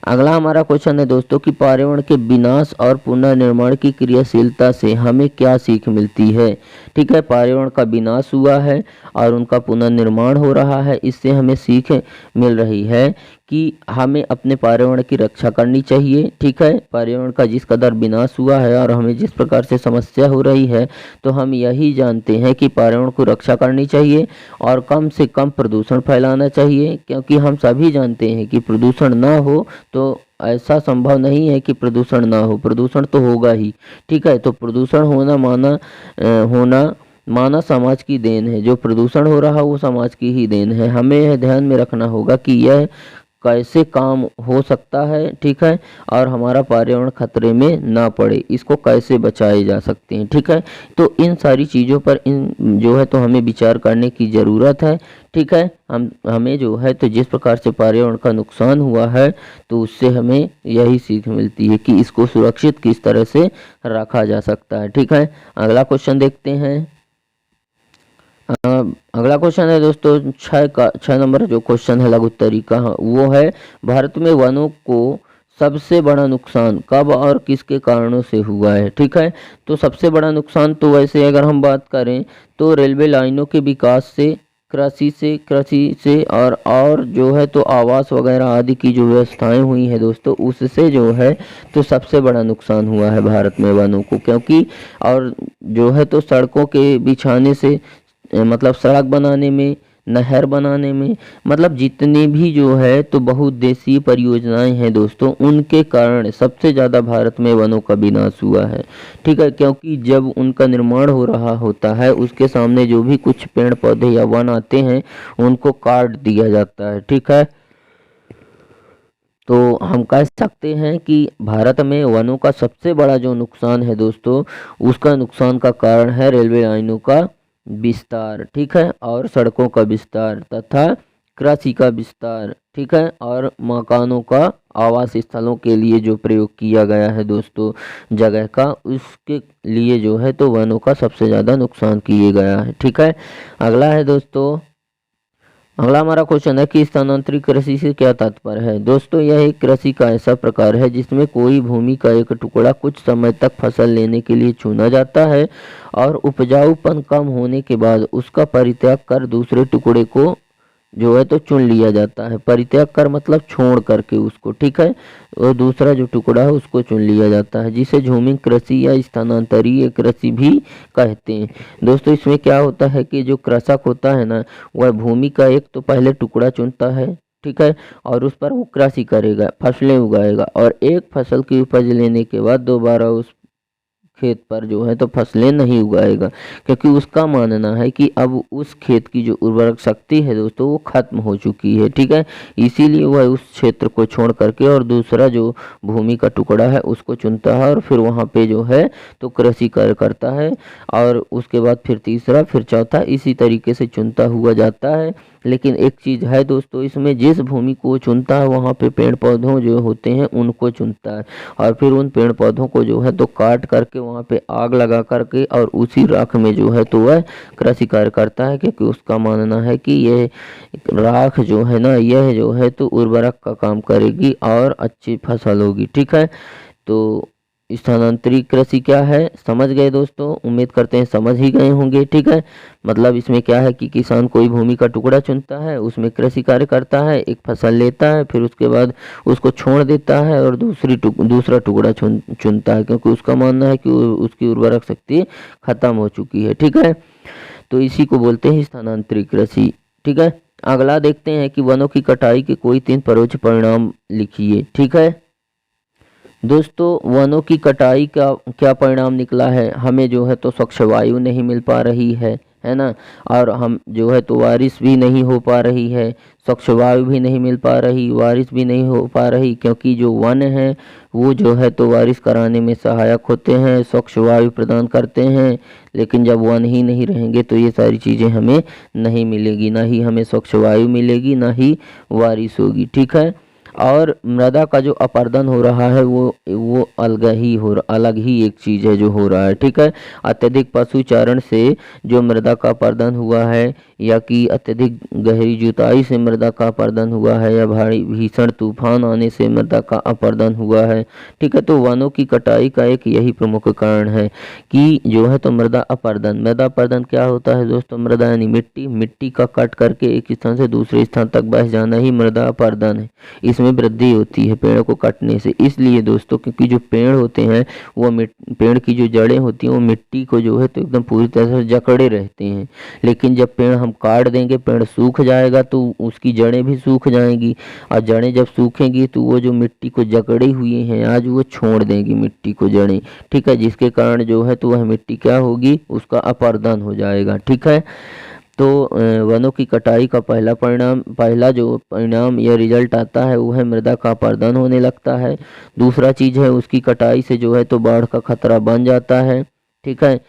अगला हमारा क्वेश्चन है दोस्तों कि पर्यावरण के विनाश और पुनर्निर्माण की क्रियाशीलता से हमें क्या सीख मिलती है, ठीक है। पर्यावरण का विनाश हुआ है और उनका पुनर्निर्माण हो रहा है, इससे हमें सीख मिल रही है कि हमें अपने पर्यावरण की रक्षा करनी चाहिए, ठीक है। पर्यावरण का जिस कदर विनाश हुआ है और हमें जिस प्रकार से समस्या हो रही है, तो हम यही जानते हैं कि पर्यावरण को रक्षा करनी चाहिए और कम से कम प्रदूषण फैलाना चाहिए, क्योंकि हम सभी जानते हैं कि प्रदूषण ना हो तो ऐसा संभव नहीं है कि प्रदूषण ना हो, प्रदूषण तो होगा ही, ठीक है। तो प्रदूषण होना मानव समाज की देन है, जो प्रदूषण हो रहा वो समाज की ही देन है। हमें यह ध्यान में रखना होगा कि यह कैसे काम हो सकता है, ठीक है, और हमारा पर्यावरण खतरे में ना पड़े, इसको कैसे बचाए जा सकते हैं, ठीक है। तो इन सारी चीज़ों पर इन जो है तो हमें विचार करने की ज़रूरत है, ठीक है। हमें जो है तो जिस प्रकार से पर्यावरण का नुकसान हुआ है, तो उससे हमें यही सीख मिलती है कि इसको सुरक्षित किस तरह से रखा जा सकता है, ठीक है। अगला क्वेश्चन देखते हैं। अगला क्वेश्चन है दोस्तों 6 नंबर जो क्वेश्चन है लघु उत्तरी का, वो है भारत में वनों को सबसे बड़ा नुकसान कब और किसके कारणों से हुआ है, ठीक है। तो सबसे बड़ा नुकसान तो वैसे अगर हम बात करें तो रेलवे लाइनों के विकास से, कृषि से और जो है तो आवास वगैरह आदि की जो व्यवस्थाएं हुई हैं दोस्तों, उससे जो है तो सबसे बड़ा नुकसान हुआ है भारत में वनों को, क्योंकि और जो है तो सड़कों के बिछाने से, मतलब सड़क बनाने में, नहर बनाने में, मतलब जितनी भी जो है तो बहुउद्देशीय परियोजनाएं हैं दोस्तों, उनके कारण सबसे ज़्यादा भारत में वनों का विनाश हुआ है, ठीक है। क्योंकि जब उनका निर्माण हो रहा होता है, उसके सामने जो भी कुछ पेड़ पौधे या वन आते हैं उनको काट दिया जाता है, ठीक है। तो हम कह सकते हैं कि भारत में वनों का सबसे बड़ा जो नुकसान है दोस्तों, उसका नुकसान का कारण है रेलवे लाइनों का विस्तार, ठीक है, और सड़कों का विस्तार तथा कृषि का विस्तार, ठीक है, और मकानों का, आवास स्थलों के लिए जो प्रयोग किया गया है दोस्तों जगह का, उसके लिए जो है तो वनों का सबसे ज़्यादा नुकसान किया गया है, ठीक है। अगला है दोस्तों अगला हमारा क्वेश्चन है कि स्थानांतरित कृषि से क्या तात्पर्य है। दोस्तों, यह एक कृषि का ऐसा प्रकार है जिसमें कोई भूमि का एक टुकड़ा कुछ समय तक फसल लेने के लिए चुना जाता है और उपजाऊपन कम होने के बाद उसका परित्याग कर दूसरे टुकड़े को जो है तो चुन लिया जाता है। परित्याग कर मतलब छोड़ करके उसको, ठीक है, और दूसरा जो टुकड़ा है उसको चुन लिया जाता है, जिसे झूमिंग कृषि या स्थानांतरीय कृषि भी कहते हैं। दोस्तों, इसमें क्या होता है कि जो कृषक होता है ना, वह भूमि का एक तो पहले टुकड़ा चुनता है, ठीक है, और उस पर वो कृषि करेगा, फसलें उगाएगा, और एक फसल की उपज लेने के बाद दोबारा उस खेत पर जो है तो फसलें नहीं उगाएगा, क्योंकि उसका मानना है कि अब उस खेत की जो उर्वरक शक्ति है दोस्तों वो खत्म हो चुकी है, ठीक है। इसीलिए वह उस क्षेत्र को छोड़ करके और दूसरा जो भूमि का टुकड़ा है उसको चुनता है और फिर वहाँ पे जो है तो कृषि कार्य करता है, और उसके बाद फिर तीसरा, फिर चौथा, इसी तरीके से चुनता हुआ जाता है। लेकिन एक चीज़ है दोस्तों, इसमें जिस भूमि को चुनता है वहाँ पे पेड़ पौधों जो होते हैं उनको चुनता है, और फिर उन पेड़ पौधों को जो है तो काट करके वहाँ पे आग लगा करके और उसी राख में जो है तो वह कृषि कार्य करता है, क्योंकि उसका मानना है कि यह राख जो है ना, यह जो है तो उर्वरक का काम करेगी और अच्छी फसल होगी, ठीक है। तो स्थानांतरित कृषि क्या है, समझ गए दोस्तों? उम्मीद करते हैं समझ ही गए होंगे, ठीक है। मतलब इसमें क्या है कि किसान कोई भूमि का टुकड़ा चुनता है, उसमें कृषि कार्य करता है, एक फसल लेता है, फिर उसके बाद उसको छोड़ देता है और दूसरा टुकड़ा चुनता है, क्योंकि उसका मानना है कि उसकी उर्वरक शक्ति खत्म हो चुकी है, ठीक है। तो इसी को बोलते हैं स्थानांतरित कृषि, ठीक है। अगला देखते हैं कि वनों की कटाई के कोई 3 परोक्ष परिणाम लिखिए, ठीक है। दोस्तों, वनों की कटाई का क्या परिणाम निकला है, हमें जो है तो स्वच्छ वायु नहीं मिल पा रही है ना, और हम जो है तो बारिश भी नहीं हो पा रही है, स्वच्छ वायु भी नहीं मिल पा रही, बारिश भी नहीं हो पा रही, क्योंकि जो वन है वो जो है तो बारिश कराने में सहायक होते हैं, स्वच्छ वायु प्रदान करते हैं। लेकिन जब वन ही नहीं रहेंगे तो ये सारी चीज़ें हमें नहीं मिलेगी, ना ही हमें स्वच्छ वायु मिलेगी, ना ही बारिश होगी, ठीक है। और मृदा का जो अपरदन हो रहा है वो अलग ही एक चीज़ है जो हो रहा है, ठीक है। अत्यधिक पशुचारण से जो मृदा का अपरदन हुआ है, या कि अत्यधिक गहरी जुताई से मृदा का अपरदन हुआ है, या भारी भीषण तूफान आने से मृदा का अपरदन हुआ है, ठीक है। तो वनों की कटाई का एक यही प्रमुख कारण है कि जो है तो मृदा अपरदन क्या होता है दोस्तों? मृदा यानी मिट्टी का कट करके एक स्थान से दूसरे स्थान तक बह जाना ही मृदा अपरदन है। इसमें वृद्धि होती है पेड़ को काटने से, इसलिए दोस्तों, क्योंकि जो पेड़ होते हैं वो पेड़ की जो जड़ें होती हैं वो मिट्टी को जो है तो एकदम पूरी तरह से जकड़े रहते हैं। लेकिन जब पेड़ हम काट देंगे, पेड़ सूख जाएगा तो उसकी जड़ें भी सूख जाएंगी, और जड़ें जब सूखेंगी तो वो जो मिट्टी को जकड़े हुए हैं आज वो छोड़ देंगी मिट्टी को जड़ें, ठीक है, जिसके कारण जो है तो वह मिट्टी क्या होगी, उसका अपरदन हो जाएगा, ठीक है। तो वनों की कटाई का पहला जो परिणाम या रिजल्ट आता है वो है मृदा का अपरदन होने लगता है। दूसरा चीज़ है उसकी कटाई से जो है तो बाढ़ का खतरा बन जाता है, ठीक है।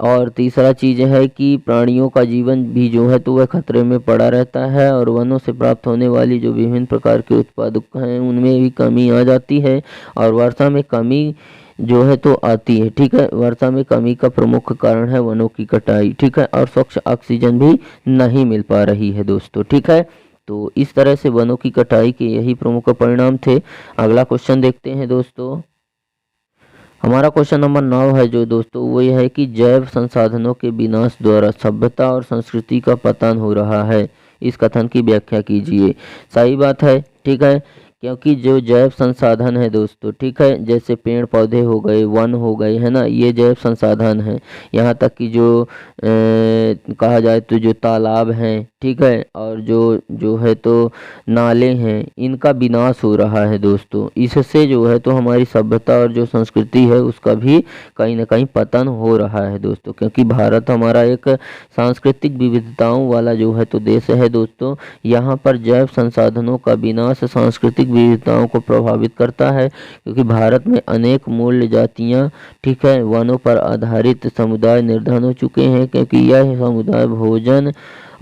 और तीसरा चीज़ है कि प्राणियों का जीवन भी जो है तो वह खतरे में पड़ा रहता है, और वनों से प्राप्त होने वाली जो विभिन्न प्रकार के उत्पादक हैं उनमें भी कमी आ जाती है, और वर्षा में कमी जो है तो आती है, ठीक है। वर्षा में कमी का प्रमुख कारण है वनों की कटाई, ठीक है, और स्वच्छ ऑक्सीजन भी नहीं मिल पा रही है दोस्तों, ठीक है। तो इस तरह से वनों की कटाई के यही प्रमुख परिणाम थे। अगला क्वेश्चन देखते हैं दोस्तों। हमारा क्वेश्चन नंबर 9 है जो दोस्तों वो यह है कि जैव संसाधनों के विनाश द्वारा सभ्यता और संस्कृति का पतन हो रहा है, इस कथन की व्याख्या कीजिए। सही बात है, ठीक है, क्योंकि जो जैव संसाधन है दोस्तों, ठीक है, जैसे पेड़ पौधे हो गए, वन हो गए, है ना, ये जैव संसाधन है। यहाँ तक कि जो कहा जाए तो जो तालाब हैं, ठीक है, और जो जो है तो नाले हैं, इनका विनाश हो रहा है दोस्तों। इससे जो है तो हमारी सभ्यता और जो संस्कृति है उसका भी कहीं ना कहीं पतन हो रहा है दोस्तों, क्योंकि भारत हमारा एक सांस्कृतिक विविधताओं वाला जो है तो देश है दोस्तों। यहाँ पर जैव संसाधनों का विनाश सांस्कृतिक विविधताओं को प्रभावित करता है, क्योंकि भारत में अनेक मूल जातियाँ, ठीक है, वनों पर आधारित समुदाय निर्धन हो चुके हैं, क्योंकि यह समुदाय भोजन,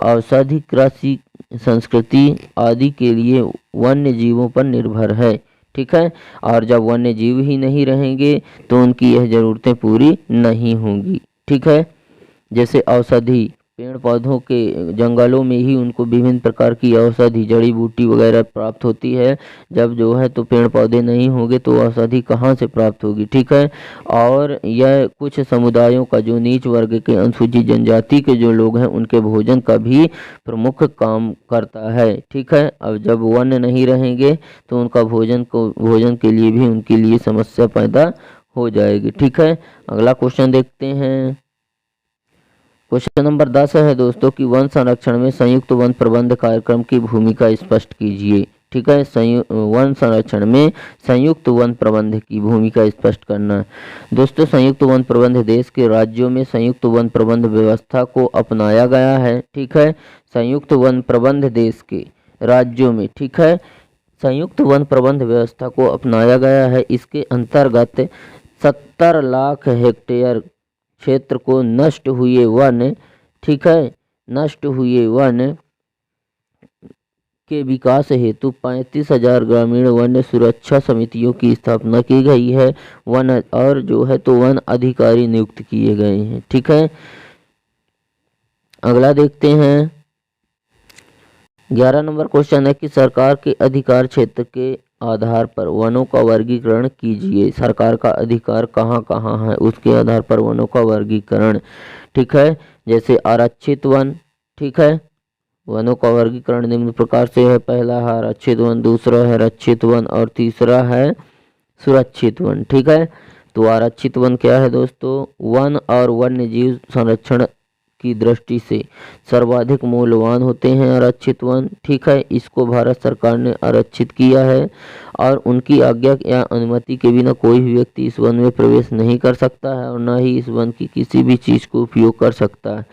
औषधि, कृषि, संस्कृति आदि के लिए वन्य जीवों पर निर्भर है, ठीक है। और जब वन्य जीव ही नहीं रहेंगे तो उनकी यह ज़रूरतें पूरी नहीं होंगी, ठीक है। जैसे औषधि, पेड़ पौधों के जंगलों में ही उनको विभिन्न प्रकार की औषधि जड़ी बूटी वगैरह प्राप्त होती है। जब जो है तो पेड़ पौधे नहीं होंगे तो औषधि कहाँ से प्राप्त होगी, ठीक है। और यह कुछ समुदायों का जो नीच वर्ग के अनुसूचित जनजाति के जो लोग हैं उनके भोजन का भी प्रमुख काम करता है, ठीक है। अब जब वन नहीं रहेंगे तो उनका भोजन के लिए भी उनके लिए समस्या पैदा हो जाएगी, ठीक है। अगला क्वेश्चन देखते हैं। क्वेश्चन नंबर 10 है दोस्तों कि वन संरक्षण में संयुक्त वन प्रबंध कार्यक्रम की भूमिका स्पष्ट कीजिए, ठीक है। वन संरक्षण में संयुक्त वन प्रबंध की भूमिका स्पष्ट करना। दोस्तों संयुक्त वन प्रबंध देश के राज्यों में संयुक्त वन प्रबंध व्यवस्था को अपनाया गया है, ठीक है। संयुक्त वन प्रबंध देश के राज्यों में, ठीक है, संयुक्त वन प्रबंध व्यवस्था को अपनाया गया है। इसके अंतर्गत 70 लाख हेक्टेयर क्षेत्र को नष्ट हुए वन, ठीक है, नष्ट हुए वन के विकास हेतु 35,000 ग्रामीण वन सुरक्षा समितियों की स्थापना की गई है। वन और जो है तो वन अधिकारी नियुक्त किए गए हैं, ठीक है। अगला देखते हैं। 11 नंबर क्वेश्चन है कि सरकार के अधिकार क्षेत्र के आधार पर वनों का वर्गीकरण कीजिए। सरकार का अधिकार कहाँ कहाँ है उसके आधार पर वनों का वर्गीकरण, ठीक है। जैसे आरक्षित वन, ठीक है, वनों का वर्गीकरण निम्न प्रकार से है। पहला है आरक्षित वन, दूसरा है रक्षित वन और तीसरा है सुरक्षित वन, ठीक है। तो आरक्षित वन क्या है दोस्तों? वन और वन्य जीव संरक्षण की दृष्टि से सर्वाधिक मूल्यवान होते हैं आरक्षित वन, ठीक है। इसको भारत सरकार ने आरक्षित किया है और उनकी आज्ञा या अनुमति के बिना कोई भी व्यक्ति इस वन में प्रवेश नहीं कर सकता है और न ही इस वन की किसी भी चीज़ को उपयोग कर सकता है।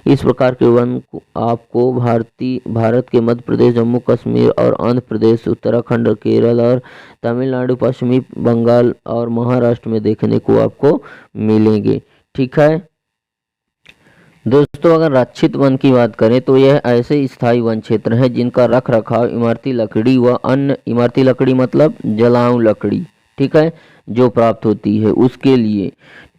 इस प्रकार के वन को आपको भारत के मध्य प्रदेश, जम्मू कश्मीर और आंध्र प्रदेश, उत्तराखंड, केरल और तमिलनाडु, पश्चिमी बंगाल और महाराष्ट्र में देखने को आपको मिलेंगे, ठीक है। दोस्तों अगर रक्षित वन की बात करें तो यह ऐसे स्थायी वन क्षेत्र हैं जिनका रख रखाव इमारती लकड़ी व अन्य इमारती लकड़ी मतलब जलाऊ लकड़ी, ठीक है, जो प्राप्त होती है उसके लिए,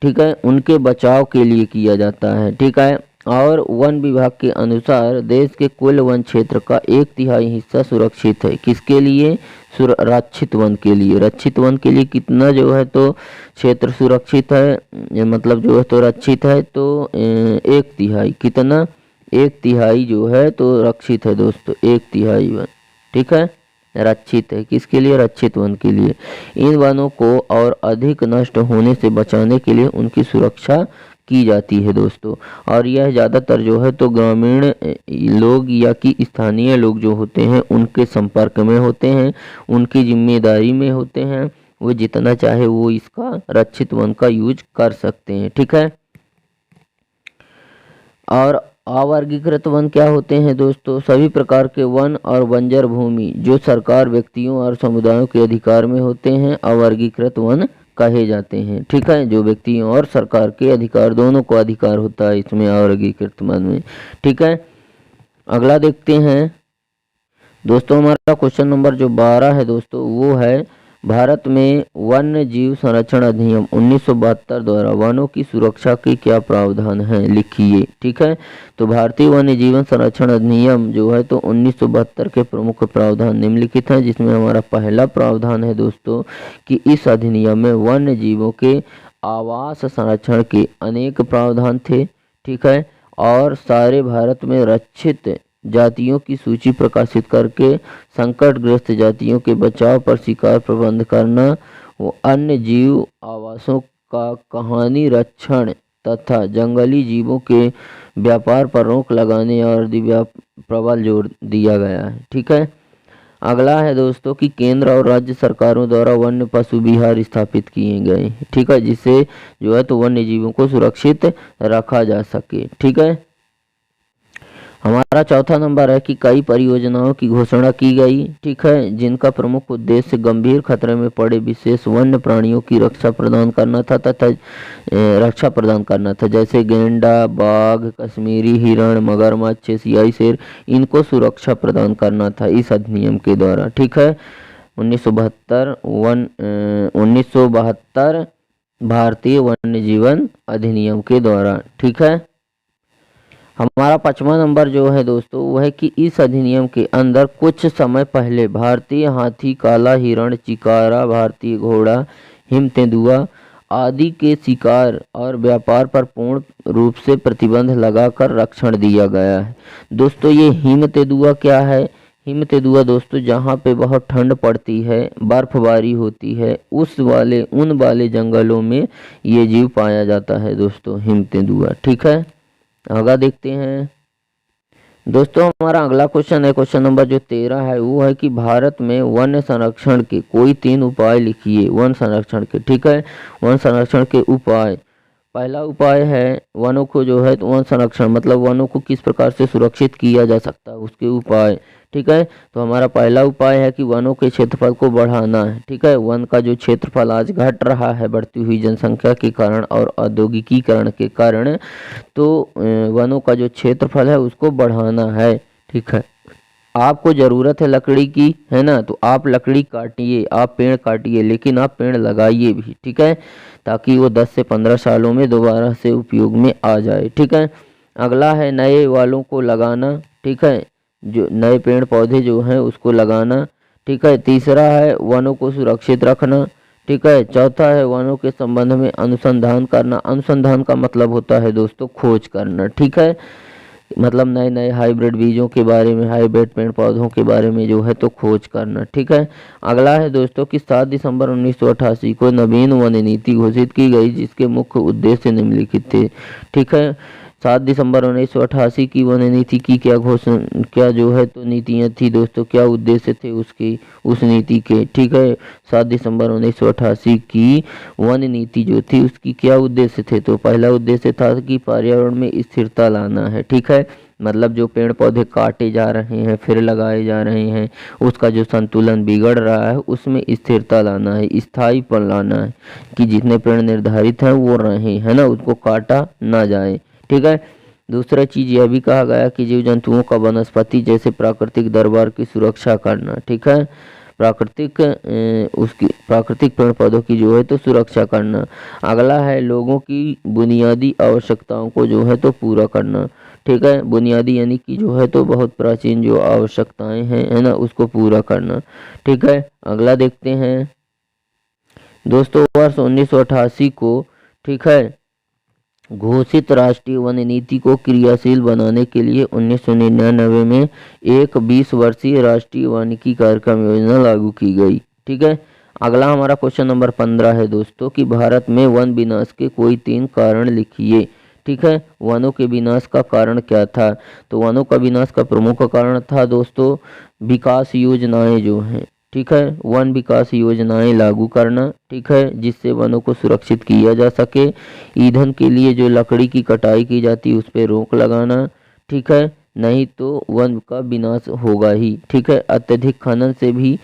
ठीक है, उनके बचाव के लिए किया जाता है, ठीक है। और वन विभाग के अनुसार देश के कुल वन क्षेत्र का 1/3 हिस्सा सुरक्षित है। किसके लिए? रक्षित वन के लिए। रक्षित वन के लिए कितना जो है तो क्षेत्र सुरक्षित है, मतलब जो है तो रक्षित है तो 1/3 कितना? 1/3 जो है तो रक्षित है दोस्तों, 1/3 वन, ठीक है, रक्षित है। किसके लिए? रक्षित वन के लिए। इन वनों को और अधिक नष्ट होने से बचाने के लिए उनकी सुरक्षा की जाती है दोस्तों। और यह ज़्यादातर जो है तो ग्रामीण लोग या कि स्थानीय लोग जो होते हैं उनके संपर्क में होते हैं, उनकी जिम्मेदारी में होते हैं। वो जितना चाहे वो इसका रक्षित वन का यूज कर सकते हैं, ठीक है। और अवर्गीकृत वन क्या होते हैं दोस्तों? सभी प्रकार के वन और बंजर भूमि जो सरकार, व्यक्तियों और समुदायों के अधिकार में होते हैं अवर्गीकृत वन कहे जाते हैं, ठीक है। जो व्यक्तियों और सरकार के अधिकार दोनों को अधिकार होता है इसमें अवर्गीकृत वन में, ठीक है। अगला देखते हैं दोस्तों। हमारा क्वेश्चन नंबर जो 12 है दोस्तों वो है भारत में वन्य जीव संरक्षण अधिनियम 1972 द्वारा वनों की सुरक्षा के क्या प्रावधान है, लिखिए, ठीक है। तो भारतीय वन्य जीवन संरक्षण अधिनियम जो है तो 1972 के प्रमुख प्रावधान निम्नलिखित हैं, जिसमें हमारा पहला प्रावधान है दोस्तों कि इस अधिनियम में वन्य जीवों के आवास संरक्षण के अनेक प्रावधान थे, ठीक है। और सारे भारत में रक्षित जातियों की सूची प्रकाशित करके संकटग्रस्त जातियों के बचाव पर शिकार प्रबंध करना, वो अन्य जीव आवासों का कहानी रक्षण तथा जंगली जीवों के व्यापार पर रोक लगाने और प्रबल जोर दिया गया है, ठीक है। अगला है दोस्तों कि केंद्र और राज्य सरकारों द्वारा वन्य पशु विहार स्थापित किए गए, ठीक है, जिससे जो है तो वन्य जीवों को सुरक्षित रखा जा सके, ठीक है। हमारा चौथा नंबर है कि कई परियोजनाओं की घोषणा की गई, ठीक है, जिनका प्रमुख उद्देश्य गंभीर खतरे में पड़े विशेष वन्य प्राणियों की रक्षा प्रदान करना था जैसे गेंडा, बाघ, कश्मीरी हिरण, मगरमच्छ, एशियाई शेर, इनको सुरक्षा प्रदान करना था इस अधिनियम के द्वारा, ठीक है। 1972 भारतीय वन्य जीवन अधिनियम के द्वारा, ठीक है। हमारा 5वां नंबर जो है दोस्तों वह है कि इस अधिनियम के अंदर कुछ समय पहले भारतीय हाथी, काला हिरण, चिकारा, भारतीय घोड़ा, हिम तेंदुआ आदि के शिकार और व्यापार पर पूर्ण रूप से प्रतिबंध लगाकर रक्षण दिया गया है। दोस्तों ये हिम तेंदुआ क्या है? हिम तेंदुआ दोस्तों जहाँ पे बहुत ठंड पड़ती है, बर्फबारी होती है, उन वाले जंगलों में ये जीव पाया जाता है दोस्तों, हिम तेंदुआ। ठीक है, आगे देखते हैं दोस्तों। हमारा अगला क्वेश्चन है, क्वेश्चन नंबर जो 13 है वो है कि भारत में वन्य संरक्षण के कोई 3 उपाय लिखिए। वन संरक्षण के, ठीक है, वन संरक्षण के उपाय। पहला उपाय है वनों को जो है तो वन संरक्षण मतलब वनों को किस प्रकार से सुरक्षित किया जा सकता है उसके उपाय। ठीक है, तो हमारा पहला उपाय है कि वनों के क्षेत्रफल को बढ़ाना है। ठीक है, वन का जो क्षेत्रफल आज घट रहा है बढ़ती हुई जनसंख्या के कारण और औद्योगिकीकरण के कारण, तो वनों का जो क्षेत्रफल है उसको बढ़ाना है। ठीक है, आपको ज़रूरत है लकड़ी की, है ना, तो आप लकड़ी काटिए, आप पेड़ काटिए, लेकिन आप पेड़ लगाइए भी। ठीक है, ताकि वो 10 से 15 सालों में दोबारा से उपयोग में आ जाए। ठीक है, अगला है नए वालों को लगाना। ठीक है, जो नए पेड़ पौधे जो हैं उसको लगाना। ठीक है, तीसरा है वनों को सुरक्षित रखना। ठीक है, चौथा है वनों के संबंध में अनुसंधान करना। अनुसंधान का मतलब होता है दोस्तों खोज करना। ठीक है, मतलब नए नए हाइब्रिड बीजों के बारे में, हाइब्रिड पेड़ पौधों के बारे में जो है तो खोज करना। ठीक है, अगला है दोस्तों कि 7 दिसंबर 1988 को नवीन वन नीति घोषित की गई जिसके मुख्य उद्देश्य निम्नलिखित थे। ठीक है, 7 दिसंबर 1988 की वन नीति की क्या घोषणा, क्या जो है तो नीतियाँ थी दोस्तों, क्या उद्देश्य थे उसकी, उस नीति के। ठीक है, 7 दिसंबर 1988 की वन नीति जो थी उसकी क्या उद्देश्य थे, तो पहला उद्देश्य था कि पर्यावरण में स्थिरता लाना है। ठीक है, मतलब जो पेड़ पौधे काटे जा रहे हैं फिर लगाए जा रहे हैं उसका जो संतुलन बिगड़ रहा है उसमें स्थिरता लाना है, स्थायीपन लाना है, कि जितने पेड़ निर्धारित हैं वो रहें, है ना, उसको काटा ना जाए। ठीक है, दूसरा चीज यह भी कहा गया कि जीव जंतुओं का वनस्पति जैसे प्राकृतिक दरबार की सुरक्षा करना। ठीक है, उसकी प्राकृतिक पेड़ पौधों की जो है तो सुरक्षा करना। अगला है लोगों की बुनियादी आवश्यकताओं को जो है तो पूरा करना। ठीक है, बुनियादी यानी कि जो है तो बहुत प्राचीन जो आवश्यकताएं हैं, है ना, उसको पूरा करना। ठीक है, अगला देखते हैं दोस्तों। वर्ष 1988 को, ठीक है, घोषित राष्ट्रीय वन नीति को क्रियाशील बनाने के लिए 1999 में एक 20 वर्षीय राष्ट्रीय वानिकी कार्यक्रम योजना लागू की गई। ठीक है, अगला हमारा क्वेश्चन नंबर 15 है दोस्तों कि भारत में वन विनाश के कोई 3 कारण लिखिए। ठीक है, वनों के विनाश का कारण क्या था, तो वनों का विनाश का प्रमुख कारण था दोस्तों विकास योजनाएं जो हैं। ठीक है, वन विकास योजनाएं लागू करना। ठीक है, जिससे वनों को सुरक्षित किया जा सके। ईंधन के लिए जो लकड़ी की कटाई की जाती है उस पर रोक लगाना। ठीक है, नहीं तो वन का विनाश होगा ही। ठीक है, अत्यधिक खनन से भी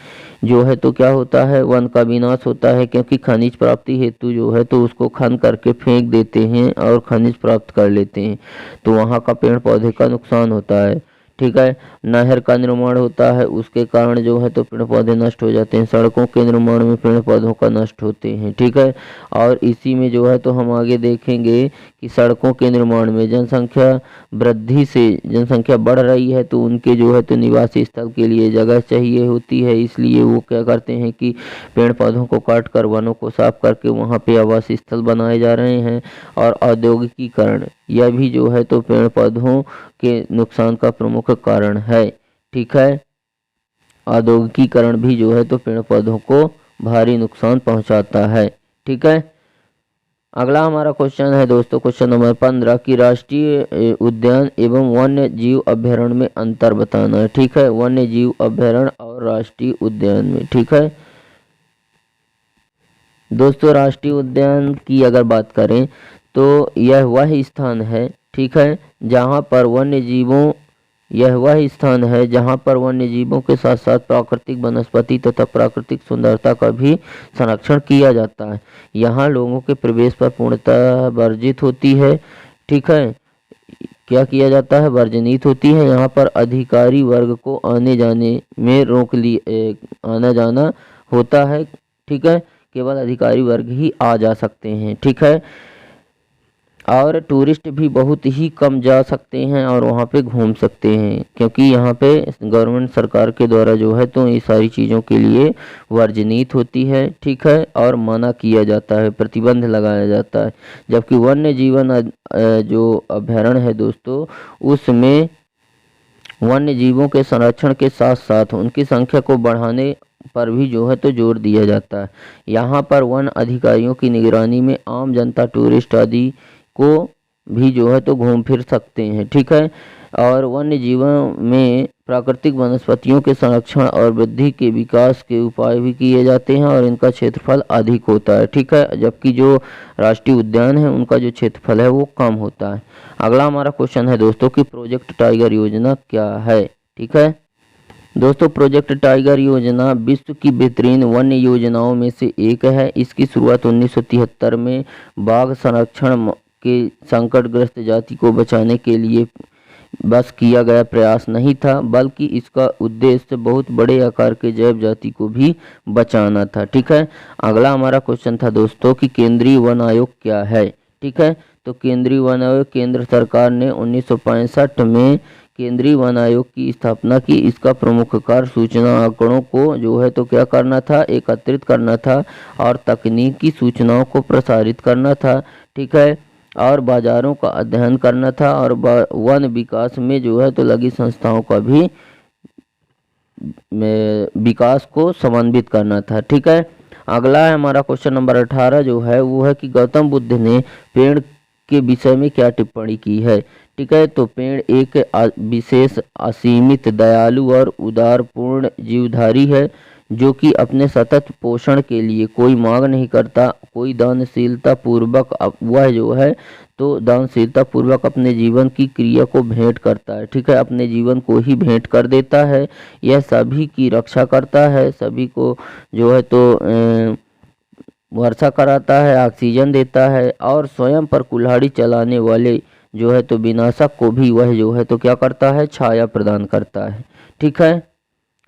जो है तो क्या होता है, वन का विनाश होता है, क्योंकि खनिज प्राप्ति हेतु जो है तो उसको खन करके फेंक देते हैं और खनिज प्राप्त कर लेते हैं, तो वहाँ का पेड़ पौधे का नुकसान होता है। ठीक है, नहर का निर्माण होता है, उसके कारण जो है तो पेड़ पौधे नष्ट हो जाते हैं। सड़कों के निर्माण में पेड़ पौधों का नष्ट होते हैं। ठीक है, और इसी में जो है तो हम आगे देखेंगे कि सड़कों के निर्माण में जनसंख्या वृद्धि से, जनसंख्या बढ़ रही है तो उनके जो है तो निवासी स्थल के लिए जगह चाहिए होती है, इसलिए वो क्या करते हैं कि पेड़ पौधों को काट कर वनों को साफ करके वहाँ पे आवास स्थल बनाए जा रहे हैं। और औद्योगिकीकरण, यह भी जो है तो पेड़ पौधों के नुकसान का प्रमुख कारण है। ठीक है, औद्योगिकीकरण भी जो है तो पेड़ पौधों को भारी नुकसान पहुंचाता है। ठीक है, अगला हमारा क्वेश्चन है दोस्तों, क्वेश्चन नंबर 15 कि राष्ट्रीय उद्यान एवं वन्य जीव अभ्यारण्य में अंतर बताना है। ठीक है, वन्य जीव अभ्यारण्य और राष्ट्रीय उद्यान में। ठीक है दोस्तों, राष्ट्रीय उद्यान की अगर बात करें तो यह वह स्थान है, ठीक है, जहाँ पर वन्य जीवों, यह वह स्थान है जहाँ पर वन्य जीवों के साथ साथ प्राकृतिक वनस्पति तथा प्राकृतिक सुंदरता का भी संरक्षण किया जाता है। यहाँ लोगों के प्रवेश पर पूर्णतः वर्जित होती है। ठीक है, क्या किया जाता है, वर्जनित होती है। यहाँ पर अधिकारी वर्ग को आने जाने में आना जाना होता है। ठीक है, केवल अधिकारी वर्ग ही आ जा सकते हैं। ठीक है, और टूरिस्ट भी बहुत ही कम जा सकते हैं और वहाँ पे घूम सकते हैं, क्योंकि यहाँ पे गवर्नमेंट सरकार के द्वारा जो है तो ये सारी चीज़ों के लिए वर्जनीत होती है, ठीक है, और मना किया जाता है, प्रतिबंध लगाया जाता है। जबकि वन्य जीवन जो अभयारण्य है दोस्तों, उसमें वन्य जीवों के संरक्षण के साथ साथ उनकी संख्या को बढ़ाने पर भी जो है तो जोर दिया जाता है। यहाँ पर वन अधिकारियों की निगरानी में आम जनता, टूरिस्ट आदि को भी जो है तो घूम फिर सकते हैं, ठीक है। और वन्य जीवन में प्राकृतिक वनस्पतियों के संरक्षण और वृद्धि के विकास के उपाय भी किए जाते हैं और इनका क्षेत्रफल अधिक होता है, ठीक है। जबकि जो राष्ट्रीय उद्यान है उनका जो क्षेत्रफल है वो कम होता है। अगला हमारा क्वेश्चन है दोस्तों कि प्रोजेक्ट टाइगर योजना क्या है, ठीक है। दोस्तों प्रोजेक्ट टाइगर योजना विश्व की बेहतरीन वन्य योजनाओं में से एक है। इसकी शुरुआत 1973 में बाघ संरक्षण के संकटग्रस्त जाति को बचाने के लिए बस किया गया प्रयास नहीं था, बल्कि इसका उद्देश्य बहुत बड़े आकार के जैव जाति को भी बचाना था, ठीक है। अगला हमारा क्वेश्चन था दोस्तों कि केंद्रीय वन आयोग क्या है, ठीक है। तो केंद्रीय वन आयोग केंद्र सरकार ने 1965 में केंद्रीय वन आयोग की स्थापना की। इसका प्रमुख कार्य सूचना आंकड़ों को जो है तो क्या करना था, एकत्रित करना था और तकनीकी सूचनाओं को प्रसारित करना था, ठीक है, और बाजारों का अध्ययन करना था और वन विकास में जो है तो लगी संस्थाओं का भी विकास को समन्वित करना था, ठीक है। अगला है हमारा क्वेश्चन नंबर 18 जो है वो है कि गौतम बुद्ध ने पेड़ के विषय में क्या टिप्पणी की है, ठीक है। तो पेड़ एक विशेष, असीमित, दयालु और उदारपूर्ण जीवधारी है जो कि अपने सतत पोषण के लिए कोई मांग नहीं करता, कोई दानशीलता पूर्वक वह जो है तो दानशीलता पूर्वक अपने जीवन की क्रिया को भेंट करता है, ठीक है, अपने जीवन को ही भेंट कर देता है। यह सभी की रक्षा करता है, सभी को जो है तो वर्षा कराता है, ऑक्सीजन देता है और स्वयं पर कुल्हाड़ी चलाने वाले जो है तो विनाशक को भी वह जो है तो क्या करता है, छाया प्रदान करता है, ठीक है।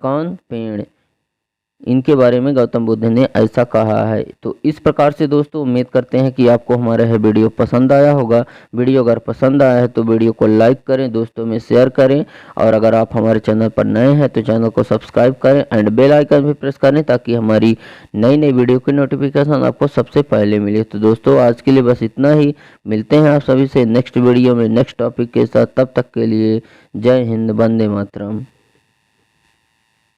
कौन? पेड़। इनके बारे में गौतम बुद्ध ने ऐसा कहा है। तो इस प्रकार से दोस्तों उम्मीद करते हैं कि आपको हमारा यह वीडियो पसंद आया होगा। वीडियो अगर पसंद आया है तो वीडियो को लाइक करें, दोस्तों में शेयर करें और अगर आप हमारे चैनल पर नए हैं तो चैनल को सब्सक्राइब करें एंड बेल आइकन भी प्रेस करें ताकि हमारी नई नई वीडियो की नोटिफिकेशन आपको सबसे पहले मिले। तो दोस्तों आज के लिए बस इतना ही, मिलते हैं आप सभी से नेक्स्ट वीडियो में नेक्स्ट टॉपिक के साथ। तब तक के लिए जय हिंद, वंदे मातरम।